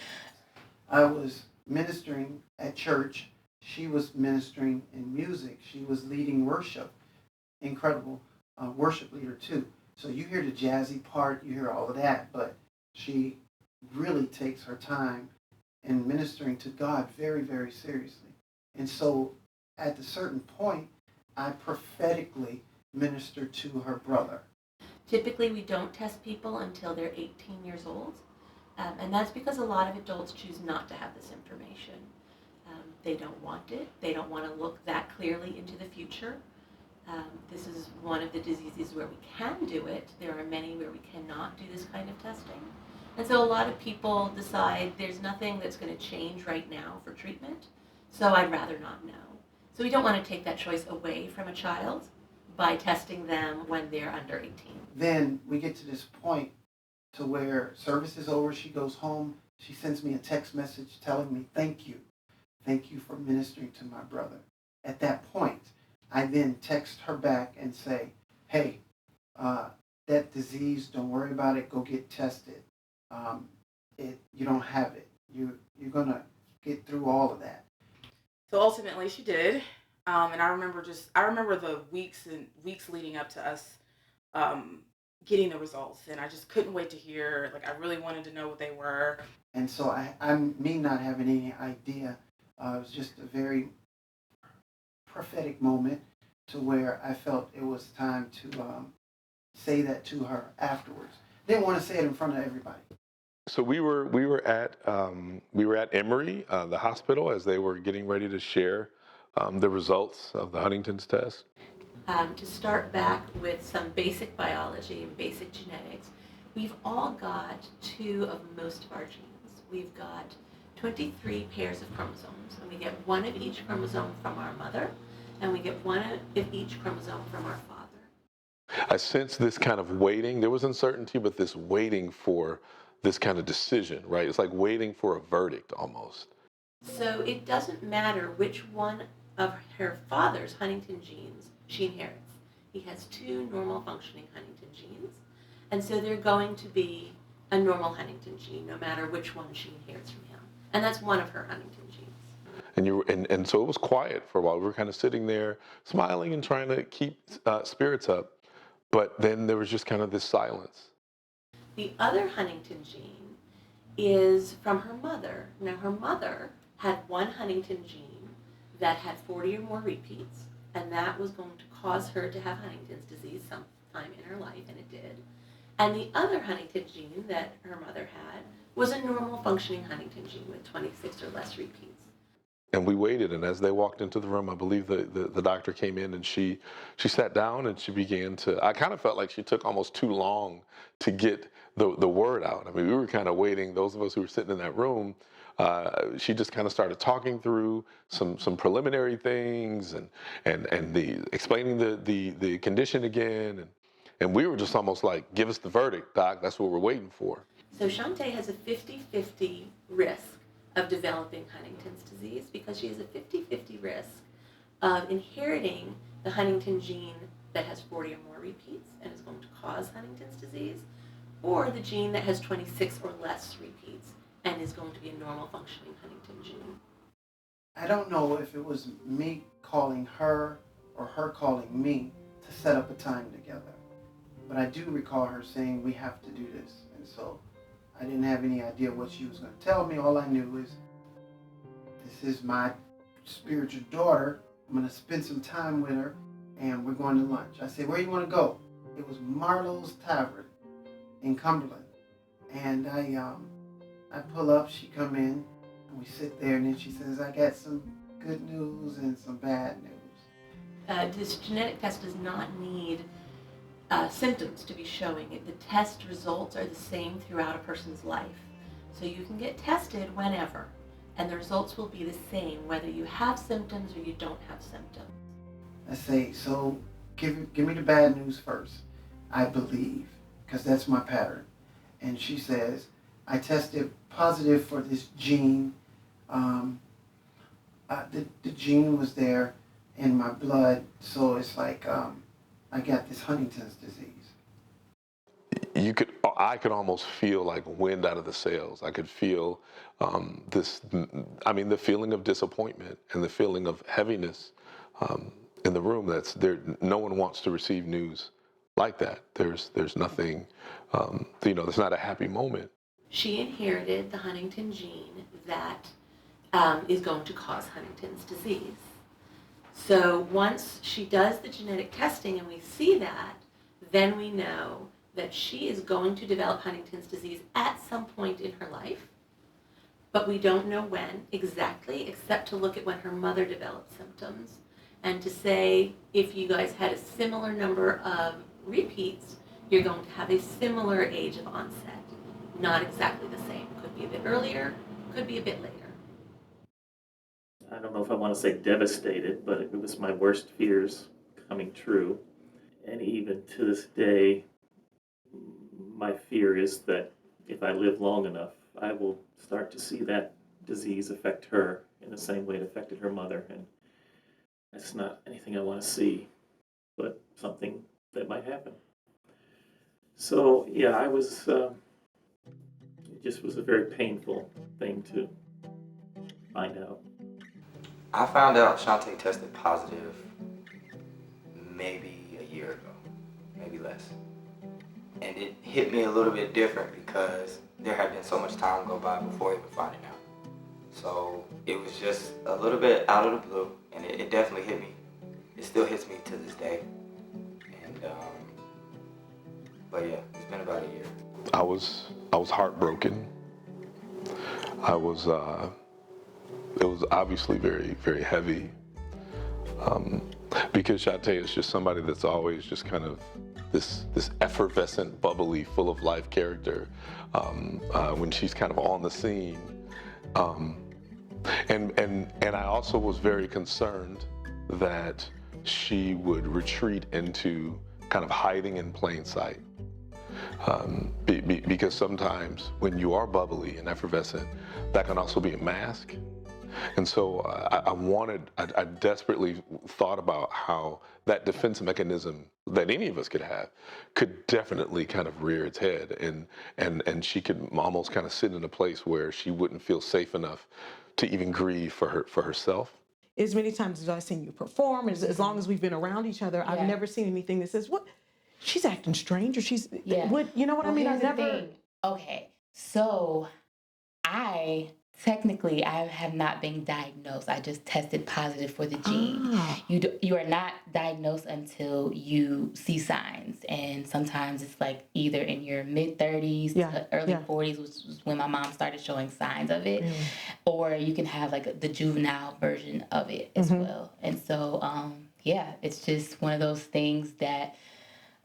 I was ministering at church. She was ministering in music. She was leading worship. Incredible worship leader too. So you hear the jazzy part, you hear all of that, but she really takes her time in ministering to God very, very seriously. And so at a certain point, I prophetically ministered to her brother. Typically, we don't test people until they're 18 years old, and that's because a lot of adults choose not to have this information. They don't want it. They don't want to look that clearly into the future. This is one of the diseases where we can do it. There are many where we cannot do this kind of testing. And so a lot of people decide there's nothing that's going to change right now for treatment, so I'd rather not know. So we don't want to take that choice away from a child by testing them when they're under 18. Then we get to this point to where service is over, she goes home, she sends me a text message telling me, thank you for ministering to my brother. At that point, I then text her back and say, hey, that disease, don't worry about it, go get tested. You don't have it. You're going to get through all of that. So ultimately she did. And I remember the weeks leading up to us getting the results. And I just couldn't wait to hear, like, I really wanted to know what they were. And so I'm me not having any idea. It was just a very prophetic moment to where I felt it was time to say that to her afterwards. Didn't want to say it in front of everybody. So we were at Emory, the hospital, as they were getting ready to share the results of the Huntington's test. to start back with some basic biology and basic genetics, we've all got 2 of most of our genes. We've got 23 pairs of chromosomes, and we get 1 of each chromosome from our mother, and we get 1 of each chromosome from our father. I sense this kind of waiting. There was uncertainty, but this waiting for this kind of decision, right? It's like waiting for a verdict almost. So it doesn't matter which one of her father's Huntington genes she inherits. He has 2 normal functioning Huntington genes, and so they're going to be a normal Huntington gene no matter which one she inherits from him. And that's 1 of her Huntington genes. And so it was quiet for a while. We were kind of sitting there smiling and trying to keep spirits up, but then there was just kind of this silence. The other Huntington gene is from her mother. Now her mother had 1 Huntington gene that had 40 or more repeats, and that was going to cause her to have Huntington's disease sometime in her life, and it did. And the other Huntington gene that her mother had was a normal functioning Huntington gene with 26 or less repeats. And we waited, and as they walked into the room, I believe the doctor came in, and she sat down and she began to, I kind of felt like she took almost too long to get the word out. I mean, we were kind of waiting, those of us who were sitting in that room, she just kind of started talking through some preliminary things and explaining the condition again, and we were just almost like, give us the verdict, doc, that's what we're waiting for. So Chantae has a 50-50 risk of developing Huntington's disease because she has a 50-50 risk of inheriting the Huntington gene that has 40 or more repeats and is going to cause Huntington's disease, or the gene that has 26 or less repeats and is going to be a normal functioning Huntington gene. I don't know if it was me calling her or her calling me to set up a time together, but I do recall her saying we have to do this, and so I didn't have any idea what she was going to tell me. All I knew is this is my spiritual daughter. I'm going to spend some time with her, and we're going to lunch. I said, where do you want to go? It was Marlowe's Tavern in Cumberland. And I pull up, she come in, and we sit there, and then she says, I got some good news and some bad news. This genetic test does not need symptoms to be showing it. The test results are the same throughout a person's life. So you can get tested whenever, and the results will be the same whether you have symptoms or you don't have symptoms. I say, so give me the bad news first. I believe, because that's my pattern. And she says, I tested positive for this gene. The gene was there in my blood, so it's like I got this Huntington's disease. I could almost feel like wind out of the sails. I could feel the feeling of disappointment and the feeling of heaviness in the room. That's there. No one wants to receive news like that. There's nothing, there's not a happy moment. She inherited the Huntington gene that is going to cause Huntington's disease. So once she does the genetic testing and we see that, then we know that she is going to develop Huntington's disease at some point in her life, but we don't know when exactly, except to look at when her mother developed symptoms and to say if you guys had a similar number of repeats, you're going to have a similar age of onset. Not exactly the same. Could be a bit earlier, could be a bit later. I don't know if I want to say devastated, but it was my worst fears coming true. And even to this day, my fear is that if I live long enough, I will start to see that disease affect her in the same way it affected her mother. And that's not anything I want to see, but something that might happen. So, yeah, I was, it just was a very painful thing to find out. I found out Chantae tested positive maybe a year ago, maybe less. And it hit me a little bit different because there had been so much time go by before even finding out. So it was just a little bit out of the blue, and it definitely hit me. It still hits me to this day. And but yeah, it's been about a year. I was heartbroken. It was obviously very, very heavy. Because Chantae is just somebody that's always just kind of this effervescent, bubbly, full of life character when she's kind of on the scene. And I also was very concerned that she would retreat into kind of hiding in plain sight. Because sometimes when you are bubbly and effervescent, that can also be a mask. And so I desperately thought about how that defense mechanism that any of us could have could definitely kind of rear its head, and she could almost kind of sit in a place where she wouldn't feel safe enough to even grieve for herself. As many times as I've seen you perform, as long as we've been around each other, I've never seen anything that says, what, she's acting strange, or she's, what, you know what I mean? I never. Okay, so I have not been diagnosed. I just tested positive for the gene. You are not diagnosed until you see signs, and sometimes it's like either in your mid-30s to early 40s, which was when my mom started showing signs of it, or you can have like the juvenile version of it as well. And so, it's just one of those things that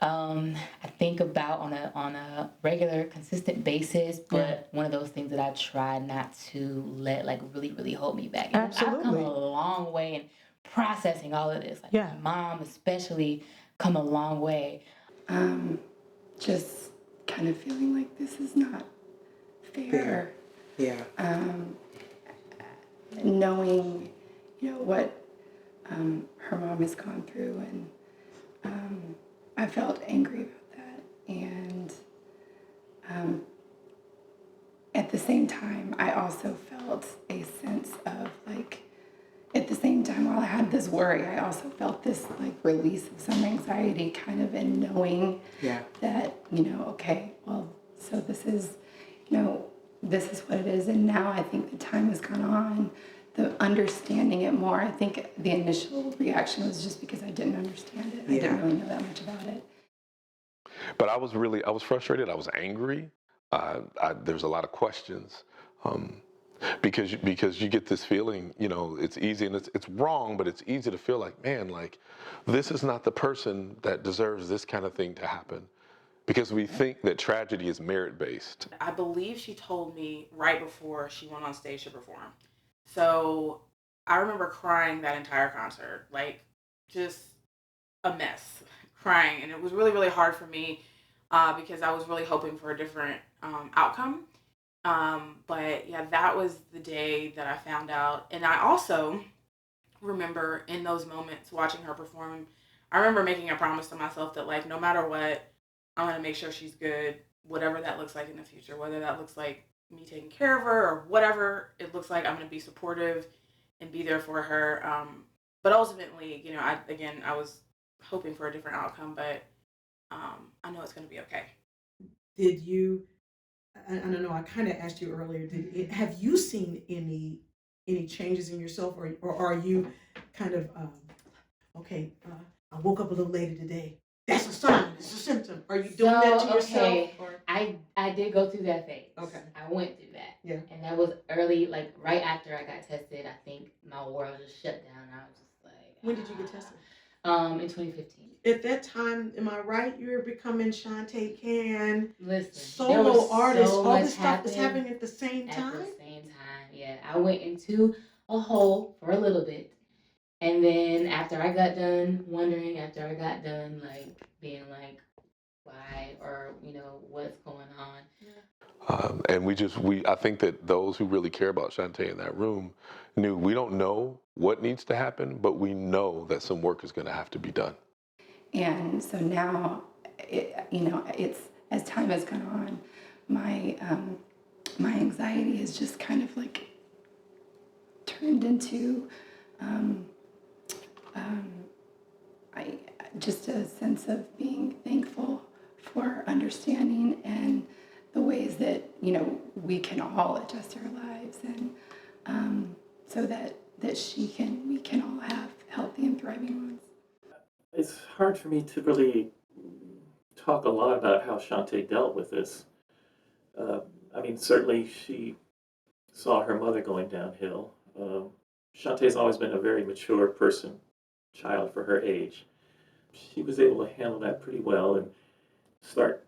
I think about on a regular, consistent basis, but one of those things that I try not to let like really, really hold me back. And I've come a long way in processing all of this. Like my mom especially come a long way. Just kind of feeling like this is not fair. Yeah. Knowing, what her mom has gone through, and I felt angry about that, and at the same time, I also felt a sense of like, at the same time, while I had this worry, I also felt this like release of some anxiety, kind of in knowing that, okay, well, so this is, this is what it is, and now I think the time has gone on. The understanding it more. I think the initial reaction was just because I didn't understand it. I didn't really know that much about it. But I was frustrated. I was angry. There's a lot of questions because you get this feeling, it's easy and it's wrong, but it's easy to feel like, man, like this is not the person that deserves this kind of thing to happen. Because we think that tragedy is merit-based. I believe she told me right before she went on stage to perform. So I remember crying that entire concert, like just a mess, crying. And it was really, really hard for me because I was really hoping for a different outcome. But yeah, that was the day that I found out. And I also remember in those moments watching her perform, I remember making a promise to myself that like, no matter what, I'm going to make sure she's good, whatever that looks like in the future, whether that looks like me taking care of her or whatever it looks like. I'm going to be supportive and be there for her. But ultimately, I was hoping for a different outcome, but I know it's going to be okay. Did you, I don't know, I kind of asked you earlier, have you seen any changes in yourself, or are you kind of, I woke up a little later today. That's a sign. It's a symptom. Are you doing that to yourself? Or? I did go through that phase. Okay. I went through that. Yeah. And that was early, like right after I got tested. I think my world just shut down. I was just like. When did you get tested? In 2015. At that time, am I right? You were becoming Chantae Cann, listen, solo artist. All this stuff was happening at the same time. At the same time, yeah. I went into a hole for a little bit. And then after I got done wondering, like being like, why, or what's going on. And I think that those who really care about Chantae in that room knew we don't know what needs to happen, but we know that some work is going to have to be done. And so now, it's as time has gone on, my anxiety has just kind of like turned into. Just a sense of being thankful for understanding and the ways that, we can all adjust our lives, and so that we can all have healthy and thriving ones. It's hard for me to really talk a lot about how Chantae dealt with this. Certainly she saw her mother going downhill. Chantae's always been a very mature person child for her age. She was able to handle that pretty well and start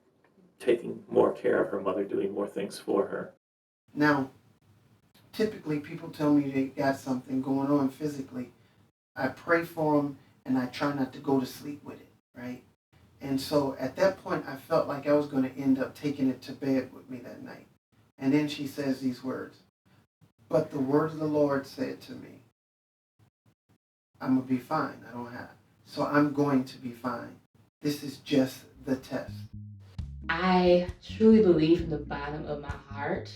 taking more care of her mother, doing more things for her. Now, typically people tell me they got something going on physically. I pray for them and I try not to go to sleep with it, right? And so at that point, I felt like I was going to end up taking it to bed with me that night. And then she says these words, "But the word of the Lord said to me, I'm going to be fine. So I'm going to be fine. This is just the test." I truly believe from the bottom of my heart,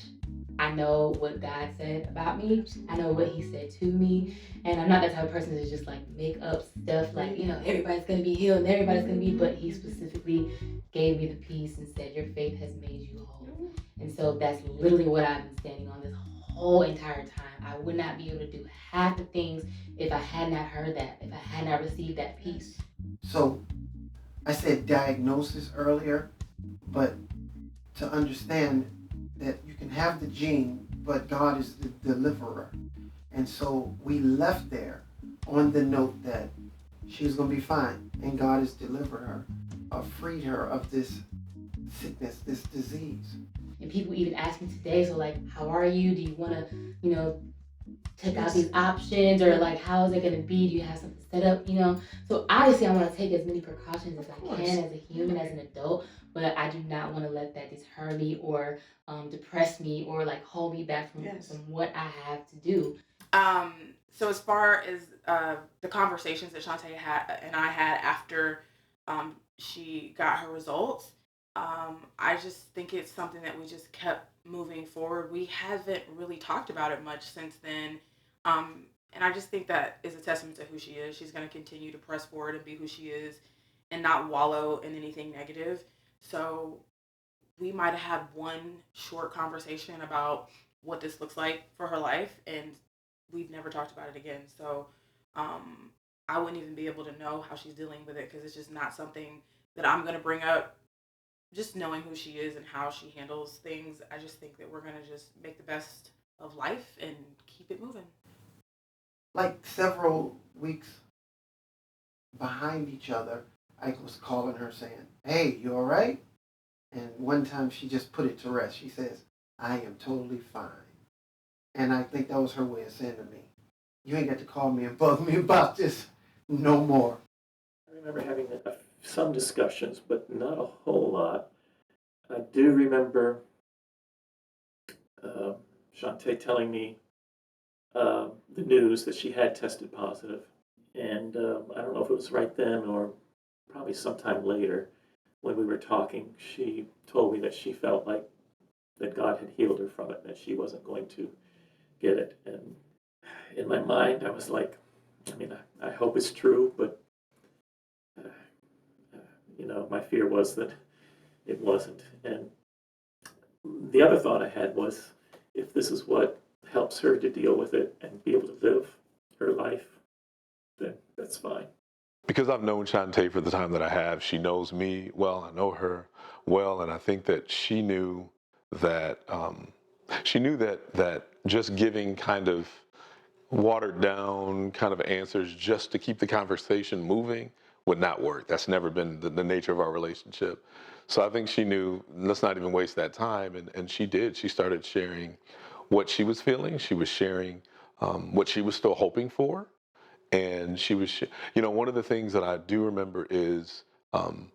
I know what God said about me. I know what he said to me. And I'm not that type of person to just like make up stuff like, you know, everybody's going to be healed and everybody's going to be, but he specifically gave me the peace and said, your faith has made you whole. And so that's literally what I've been standing on this whole entire time. I would not be able to do half the things if I had not heard that, if I had not received that peace. So I said diagnosis earlier, but to understand that you can have the gene, but God is the deliverer. And so we left there on the note that she was going to be fine, and God has delivered her, freed her of this sickness, this disease. And people even ask me today, so like, how are you? Do you want to, you know, check out these options, or like, how is it going to be? Do you have something set up, you know? So obviously I want to take as many precautions as I can as a human, as an adult, but I do not want to let that deter me or depress me or like hold me back from what I have to do. So as far as the conversations that Chantae and I had after she got her results, I just think it's something that we just kept moving forward. We haven't really talked about it much since then. And I just think that is a testament to who she is. She's going to continue to press forward and be who she is and not wallow in anything negative. So we might have had one short conversation about what this looks like for her life, and we've never talked about it again. So I wouldn't even be able to know how she's dealing with it because it's just not something that I'm going to bring up. Just knowing who she is and how she handles things, I just think that we're going to just make the best of life and keep it moving. Like several weeks behind each other, I was calling her saying, "Hey, you all right?" And one time she just put it to rest. She says, "I am totally fine." And I think that was her way of saying to me, "You ain't got to call me and bug me about this no more." I remember having some discussions, but not a whole lot. I do remember Chantae telling me the news that she had tested positive. And I don't know if it was right then or probably sometime later when we were talking, she told me that she felt like that God had healed her from it, that she wasn't going to get it. And in my mind, I was like, I mean, I hope it's true, but you know, my fear was that it wasn't. And the other thought I had was, if this is what helps her to deal with it and be able to live her life, then that's fine. Because I've known Chantae for the time that I have, she knows me well, I know her well, and I think that she knew that that just giving kind of watered down kind of answers just to keep the conversation moving would not work. That's never been the nature of our relationship. So I think she knew, let's not even waste that time, and she did. She started sharing what she was feeling. She was sharing what she was still hoping for. And she was, you know, one of the things that I do remember is, and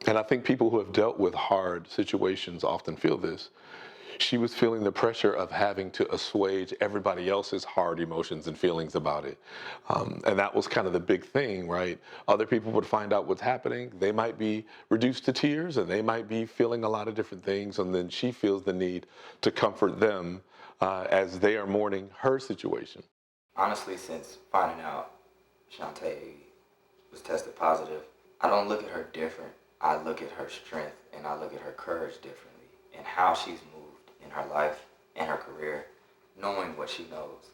I think people who have dealt with hard situations often feel this, she was feeling the pressure of having to assuage everybody else's hard emotions and feelings about it. And that was kind of the big thing, right? Other people would find out what's happening. They might be reduced to tears and they might be feeling a lot of different things. And then she feels the need to comfort them as they are mourning her situation. Honestly, since finding out Chantae was tested positive, I don't look at her different. I look at her strength and I look at her courage differently and how she's moved in her life and her career, knowing what she knows.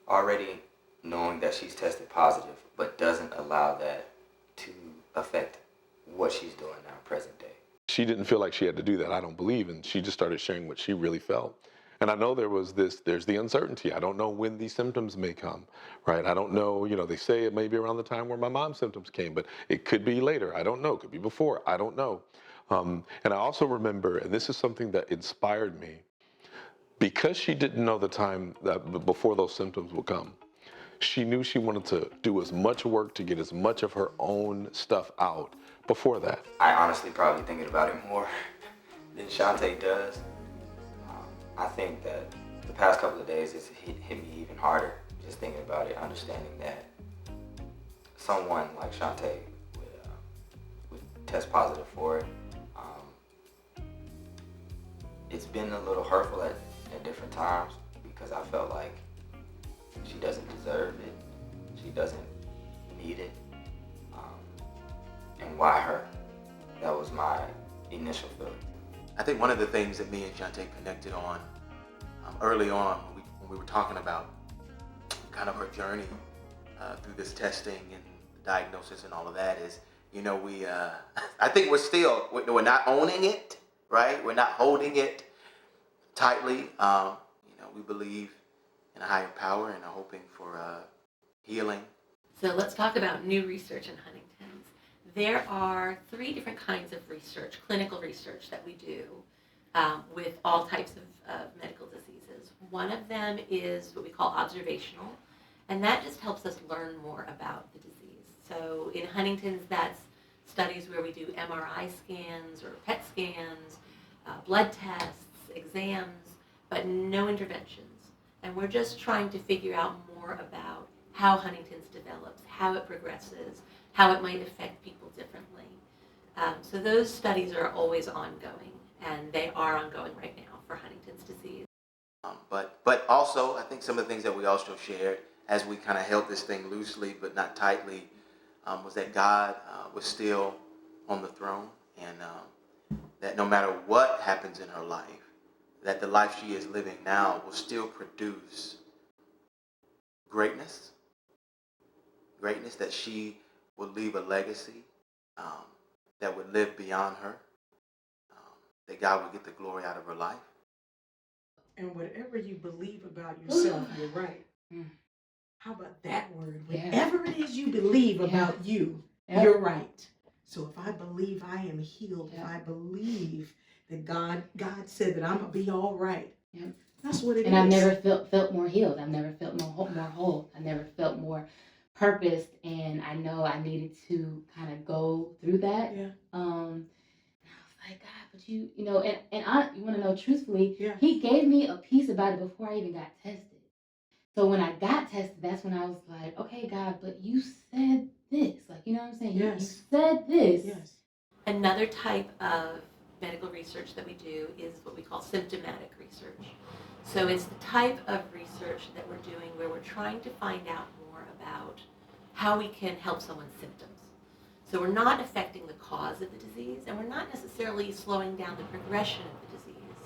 Already knowing that she's tested positive, but doesn't allow that to affect what she's doing now, present day. She didn't feel like she had to do that, I don't believe, and she just started sharing what she really felt. And I know there's the uncertainty. I don't know when these symptoms may come, right? I don't know, they say it may be around the time where my mom's symptoms came, but it could be later. I don't know. It could be before. I don't know. And I also remember, and this is something that inspired me, because she didn't know the time that before those symptoms would come. She knew she wanted to do as much work to get as much of her own stuff out before that. I honestly probably thinking about it more than Chantae does. I think that the past couple of days it's hit me even harder, just thinking about it, understanding that someone like Chantae would test positive for it. It's been a little hurtful at different times because I felt like she doesn't deserve it, she doesn't need it, and why her? That was my initial feeling. I think one of the things that me and Chantae connected on early on when we were talking about kind of her journey through this testing and the diagnosis and all of that is, I think we're not owning it, right? We're not holding it tightly. We believe in a higher power and are hoping for healing. So let's talk about new research in Huntington's. There are 3 different kinds of research, clinical research that we do with all types of medical diseases. One of them is what we call observational, and that just helps us learn more about the disease. So in Huntington's, that's studies where we do MRI scans or PET scans, blood tests, exams, but no interventions. And we're just trying to figure out more about how Huntington's develops, how it progresses, how it might affect people differently. So those studies are always ongoing, and they are ongoing right now for Huntington's disease. But also, I think some of the things that we also shared as we kind of held this thing loosely but not tightly was that God was still on the throne, and that no matter what happens in her life, that the life she is living now will still produce greatness, that she will leave a legacy that would live beyond her, that God will get the glory out of her life. And whatever you believe about yourself, you're right. How about that word? Whatever it is you believe about you, you're right. So if I believe I am healed, if I believe that God said that I'm going to be all right, that's what it is. And I've never felt more healed. I've never felt more whole. I never felt more purposed, and I know I needed to kind of go through that. And I was like, God, but you want to know truthfully, He gave me a piece about it before I even got tested. So when I got tested, that's when I was like, okay, God, but you said this. Like, you know what I'm saying? You said this. Another type of medical research that we do is what we call symptomatic research. So it's the type of research that we're doing where we're trying to find out more about how we can help someone's symptoms. So we're not affecting the cause of the disease, and we're not necessarily slowing down the progression of the disease,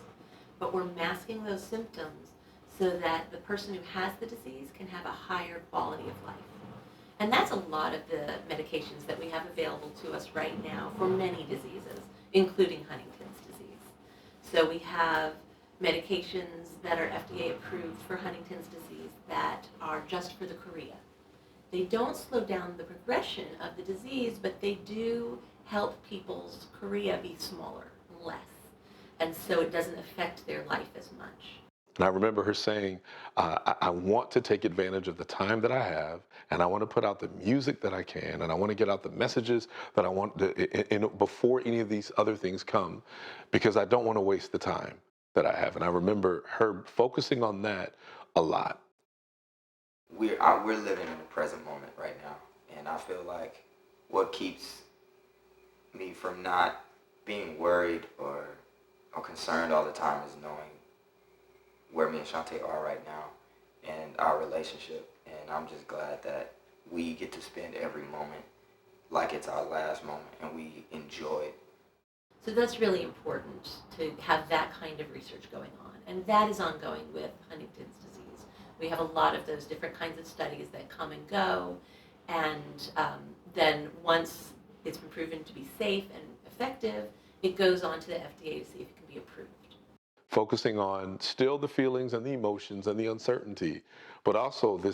but we're masking those symptoms so that the person who has the disease can have a higher quality of life. And that's a lot of the medications that we have available to us right now for many diseases, including Huntington's disease. So we have medications that are FDA approved for Huntington's disease that are just for the chorea. They don't slow down the progression of the disease, but they do help people's chorea be smaller, less. And so it doesn't affect their life as much. And I remember her saying, I want to take advantage of the time that I have, and I want to put out the music that I can, and I want to get out the messages that I want to, before any of these other things come, because I don't want to waste the time that I have. And I remember her focusing on that a lot. We're living in the present moment right now, and I feel like what keeps me from not being worried or concerned all the time is knowing where me and Chantae are right now and our relationship. And I'm just glad that we get to spend every moment like it's our last moment and we enjoy it. So that's really important to have that kind of research going on. And that is ongoing with Huntington's disease. We have a lot of those different kinds of studies that come and go. And then once it's been proven to be safe and effective, it goes on to the FDA to see if it can be approved. focusing on still the feelings and the emotions and the uncertainty, but also there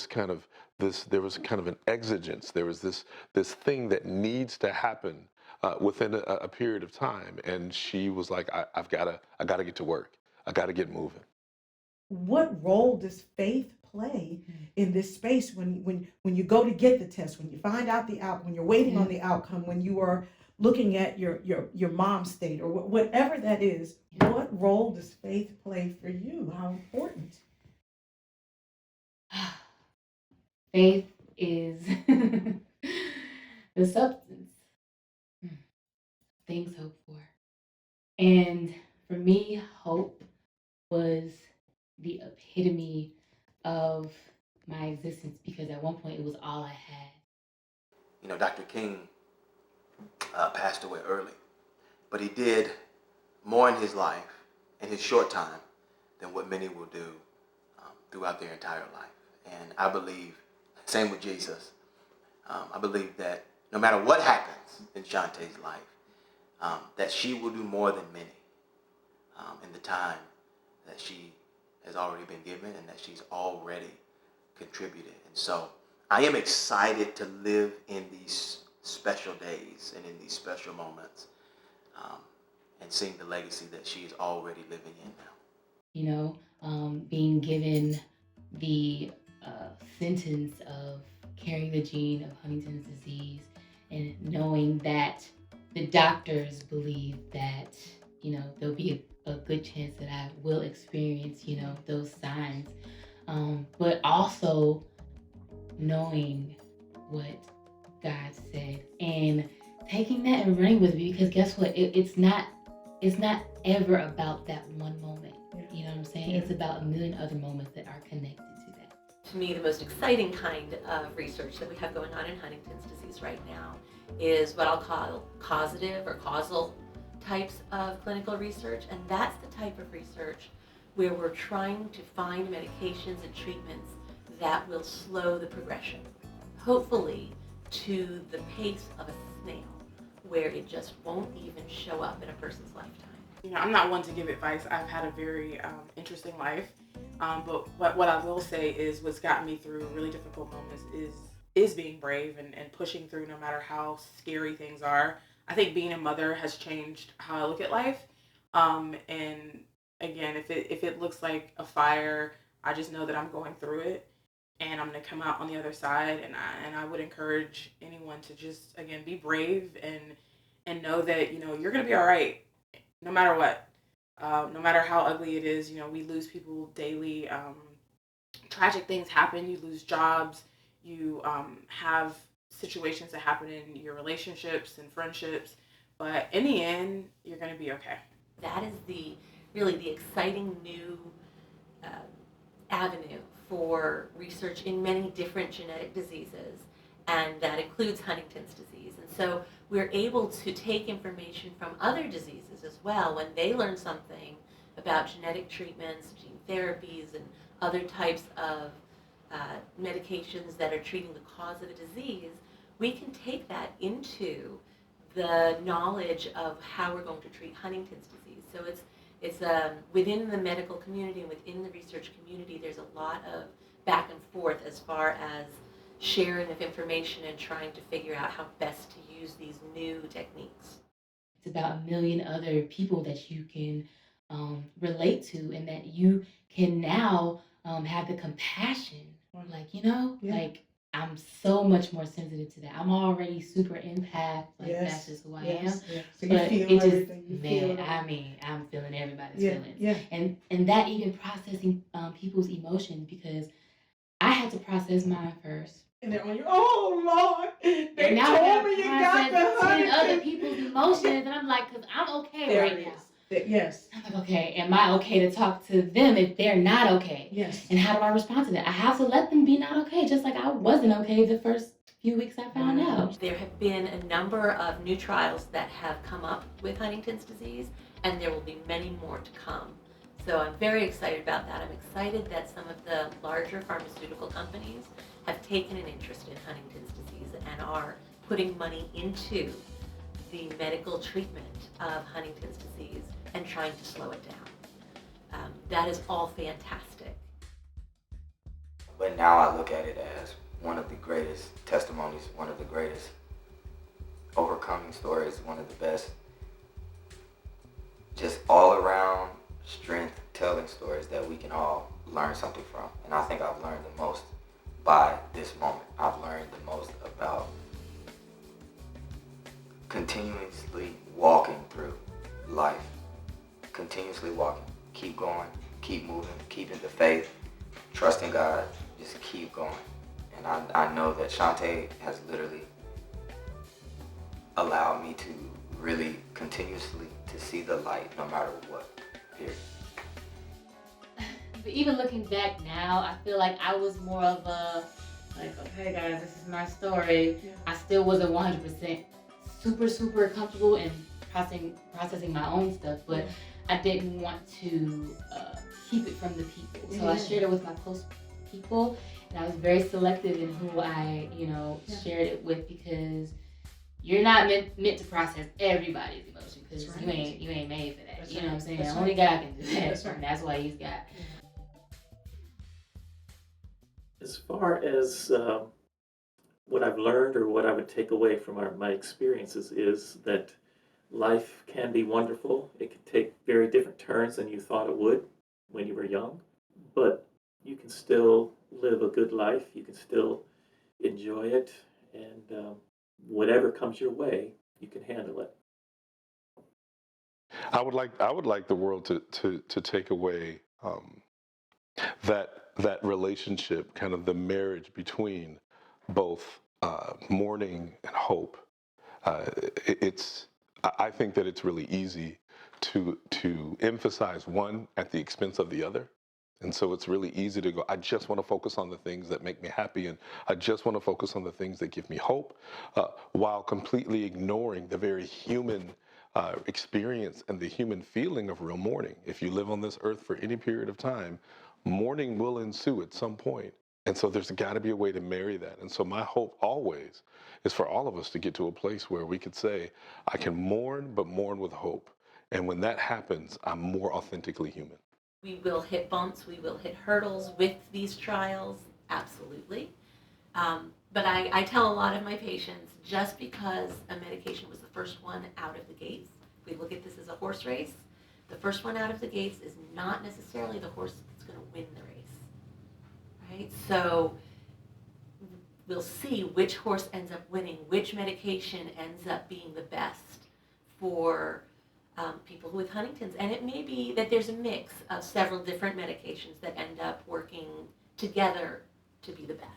was kind of an exigence. There was this thing that needs to happen within a period of time. And she was like, I gotta get to work. I gotta get moving. What role does faith play in this space when you go to get the test, when you find out the outcome, when you're waiting on the outcome, when you are looking at your mom's state or whatever that is? What role does faith play for you? How important? Faith is the substance things hope for. And for me, hope was the epitome of my existence, because at one point it was all I had. You know, Dr. King passed away early, but he did more in his life, in his short time, than what many will do throughout their entire life. And I believe, same with Jesus, I believe that no matter what happens in Chantae's life, that she will do more than many in the time that she has already been given and that she's already contributed. And so I am excited to live in these special days and in these special moments and seeing the legacy that she is already living in now. You know, being given the sentence of carrying the gene of Huntington's disease and knowing that the doctors believe that, you know, there'll be a good chance that I will experience, you know, those signs. But also knowing what God said and taking that and running with it, because guess what? It's not ever about that one moment. You know what I'm saying? It's about a million other moments that are connected to that. To me, the most exciting kind of research that we have going on in Huntington's disease right now is what I'll call causative or causal types of clinical research. And that's the type of research where we're trying to find medications and treatments that will slow the progression, hopefully to the pace of a snail, where it just won't even show up in a person's lifetime. You know, I'm not one to give advice. I've had a very interesting life, but what I will say is what's gotten me through really difficult moments is being brave and pushing through no matter how scary things are. I think being a mother has changed how I look at life. And again, if it looks like a fire, I just know that I'm going through it and I'm going to come out on the other side. And I would encourage anyone to just, again, be brave and know that, you know, you're going to be all right no matter what. No matter how ugly it is, you know, we lose people daily. Tragic things happen. You lose jobs. You have situations that happen in your relationships and friendships. But in the end, you're going to be okay. That is really the exciting new avenue for research in many different genetic diseases, and that includes Huntington's disease. And so we're able to take information from other diseases as well when they learn something about genetic treatments, gene therapies, and other types of medications that are treating the cause of a disease. We can take that into the knowledge of how we're going to treat Huntington's disease. So it's within the medical community and within the research community, there's a lot of back and forth as far as sharing of information and trying to figure out how best to use these new techniques. It's about a million other people that you can relate to, and that you can now have the compassion, or like, you know, like, I'm so much more sensitive to that. I'm already super empath. Like, that's just who I am. So but you feel it everything. just, man, I mean, I'm feeling everybody's feelings. Yeah. And that even processing people's emotions, because I had to process mine first. And they're on you. Oh Lord! They now told me you got the 10 Huntington. other people's emotions, and I'm like, because I'm okay right now. Yes. I'm like, okay, am I okay to talk to them if they're not okay? Yes. And how do I respond to that? I have to let them be not okay, just like I wasn't okay the first few weeks I found out. There have been a number of new trials that have come up with Huntington's disease, and there will be many more to come. So I'm very excited about that. I'm excited that some of the larger pharmaceutical companies have taken an interest in Huntington's disease and are putting money into the medical treatment of Huntington's disease and trying to slow it that is all fantastic. But now I look at it as one of the greatest testimonies, one of the greatest overcoming stories, one of the best, just all around strength telling stories that we can all learn something from. And I think I've learned the most by this moment. I've learned the most about continuously walking through life, continuously walking, keep going, keep moving, keeping the faith, trusting God, just keep going. And I know that Chantae has literally allowed me to really continuously to see the light no matter what, period. But even looking back now, I feel like I was more of a, like, okay guys, this is my story. Yeah. I still wasn't 100% super comfortable in processing my own stuff, but I didn't want to keep it from the people. So I shared it with my close people, and I was very selective in who I, shared it with, because you're not meant to process everybody's emotion, because you ain't made for that. That's you know what I'm saying? That's Only God can do that. That's right. And that's why He's God. As far as what I've learned or what I would take away from my experiences is that life can be wonderful. It can take very different turns than you thought it would when you were young, but you can still live a good life. You can still enjoy it, and whatever comes your way, you can handle it. I would like the world to take away that relationship, kind of the marriage between both mourning and hope. I think that it's really easy to emphasize one at the expense of the other. And so it's really easy to go, I just want to focus on the things that make me happy, and I just want to focus on the things that give me hope, while completely ignoring the very human experience and the human feeling of real mourning. If you live on this earth for any period of time, mourning will ensue at some point. And so there's got to be a way to marry that. And so my hope always is for all of us to get to a place where we could say, I can mourn, but mourn with hope. And when that happens, I'm more authentically human. We will hit bumps, we will hit hurdles with these trials, absolutely. But I tell a lot of my patients, just because a medication was the first one out of the gates, if we look at this as a horse race, the first one out of the gates is not necessarily the horse that's going to win the race, right? So we'll see which horse ends up winning, which medication ends up being the best for people with Huntington's. And it may be that there's a mix of several different medications that end up working together to be the best.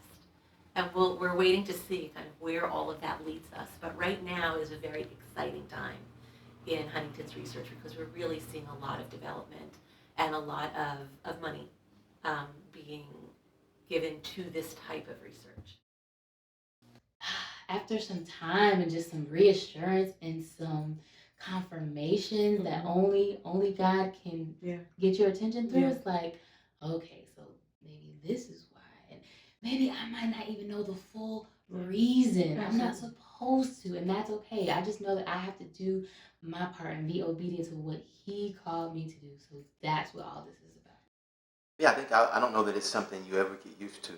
And we're waiting to see kind of where all of that leads us. But right now is a very exciting time in Huntington's research, because we're really seeing a lot of development and a lot of money being given to this type of research. After some time and just some reassurance and some confirmation that only God can get your attention through, it's like, okay, so maybe this is why. And maybe I might not even know the full reason. I'm not supposed to, and that's okay. I just know that I have to do my part and be obedient to what He called me to do. So that's what all this is about. Yeah, I think I don't know that it's something you ever get used to.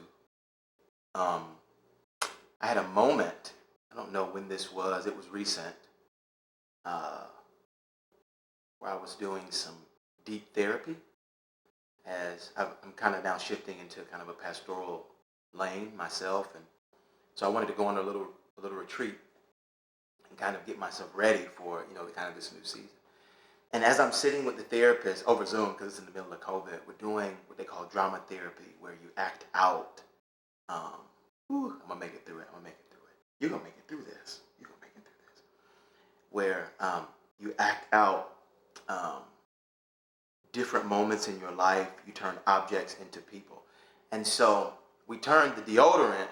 I had a moment, I don't know when this was, it was recent, where I was doing some deep therapy, as I'm kind of now shifting into kind of a pastoral lane myself, and so I wanted to go on a little retreat and kind of get myself ready for kind of this new season. And as I'm sitting with the therapist over Zoom, because it's in the middle of COVID, we're doing what they call drama therapy, where you act out. I'm gonna make it through it. You're gonna make it through this. You're gonna make it through this. Where you act out different moments in your life. You turn objects into people. And so we turned the deodorant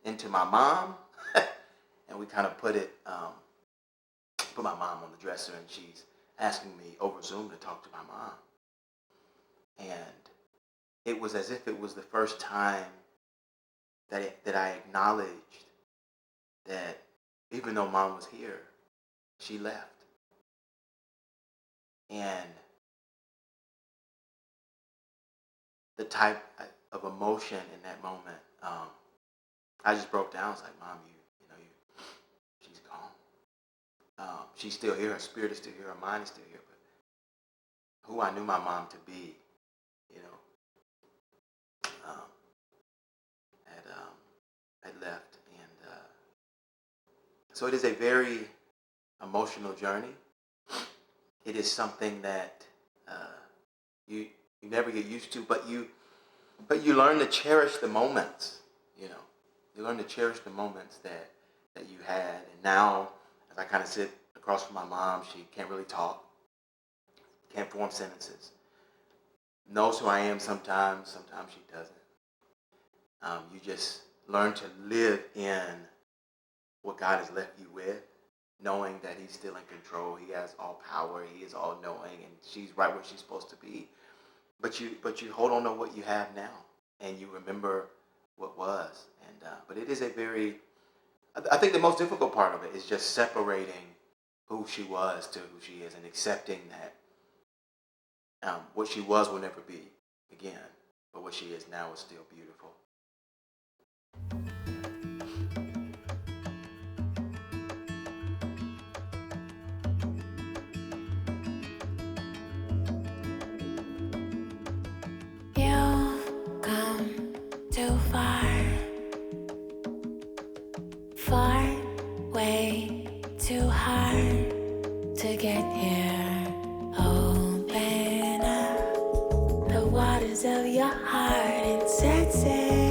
into my mom, and we kind of put my mom on the dresser, and she's asking me over Zoom to talk to my mom. And it was as if it was the first time that I acknowledged that even though Mom was here, she left. And the type of emotion in that moment. I just broke down. I was like, Mom, she's gone. She's still here. Her spirit is still here. Her mind is still here. But who I knew my mom to be, had left. And so it is a very emotional journey. It is something that you never get used to, but you learn to cherish the moments. You learn to cherish the moments that you had. And now, as I kind of sit across from my mom, she can't really talk, can't form sentences, knows who I am sometimes she doesn't. You just learn to live in what God has left you with, knowing that he's still in control. He has all power. He is all knowing, and she's right where she's supposed to be. But you hold on to what you have now, and you remember what was. And but it is a very, I think the most difficult part of it is just separating who she was to who she is, and accepting that what she was will never be again, but what she is now is still beautiful. You've come too far, way too hard to get here. Open up the waters of your heart and set sail.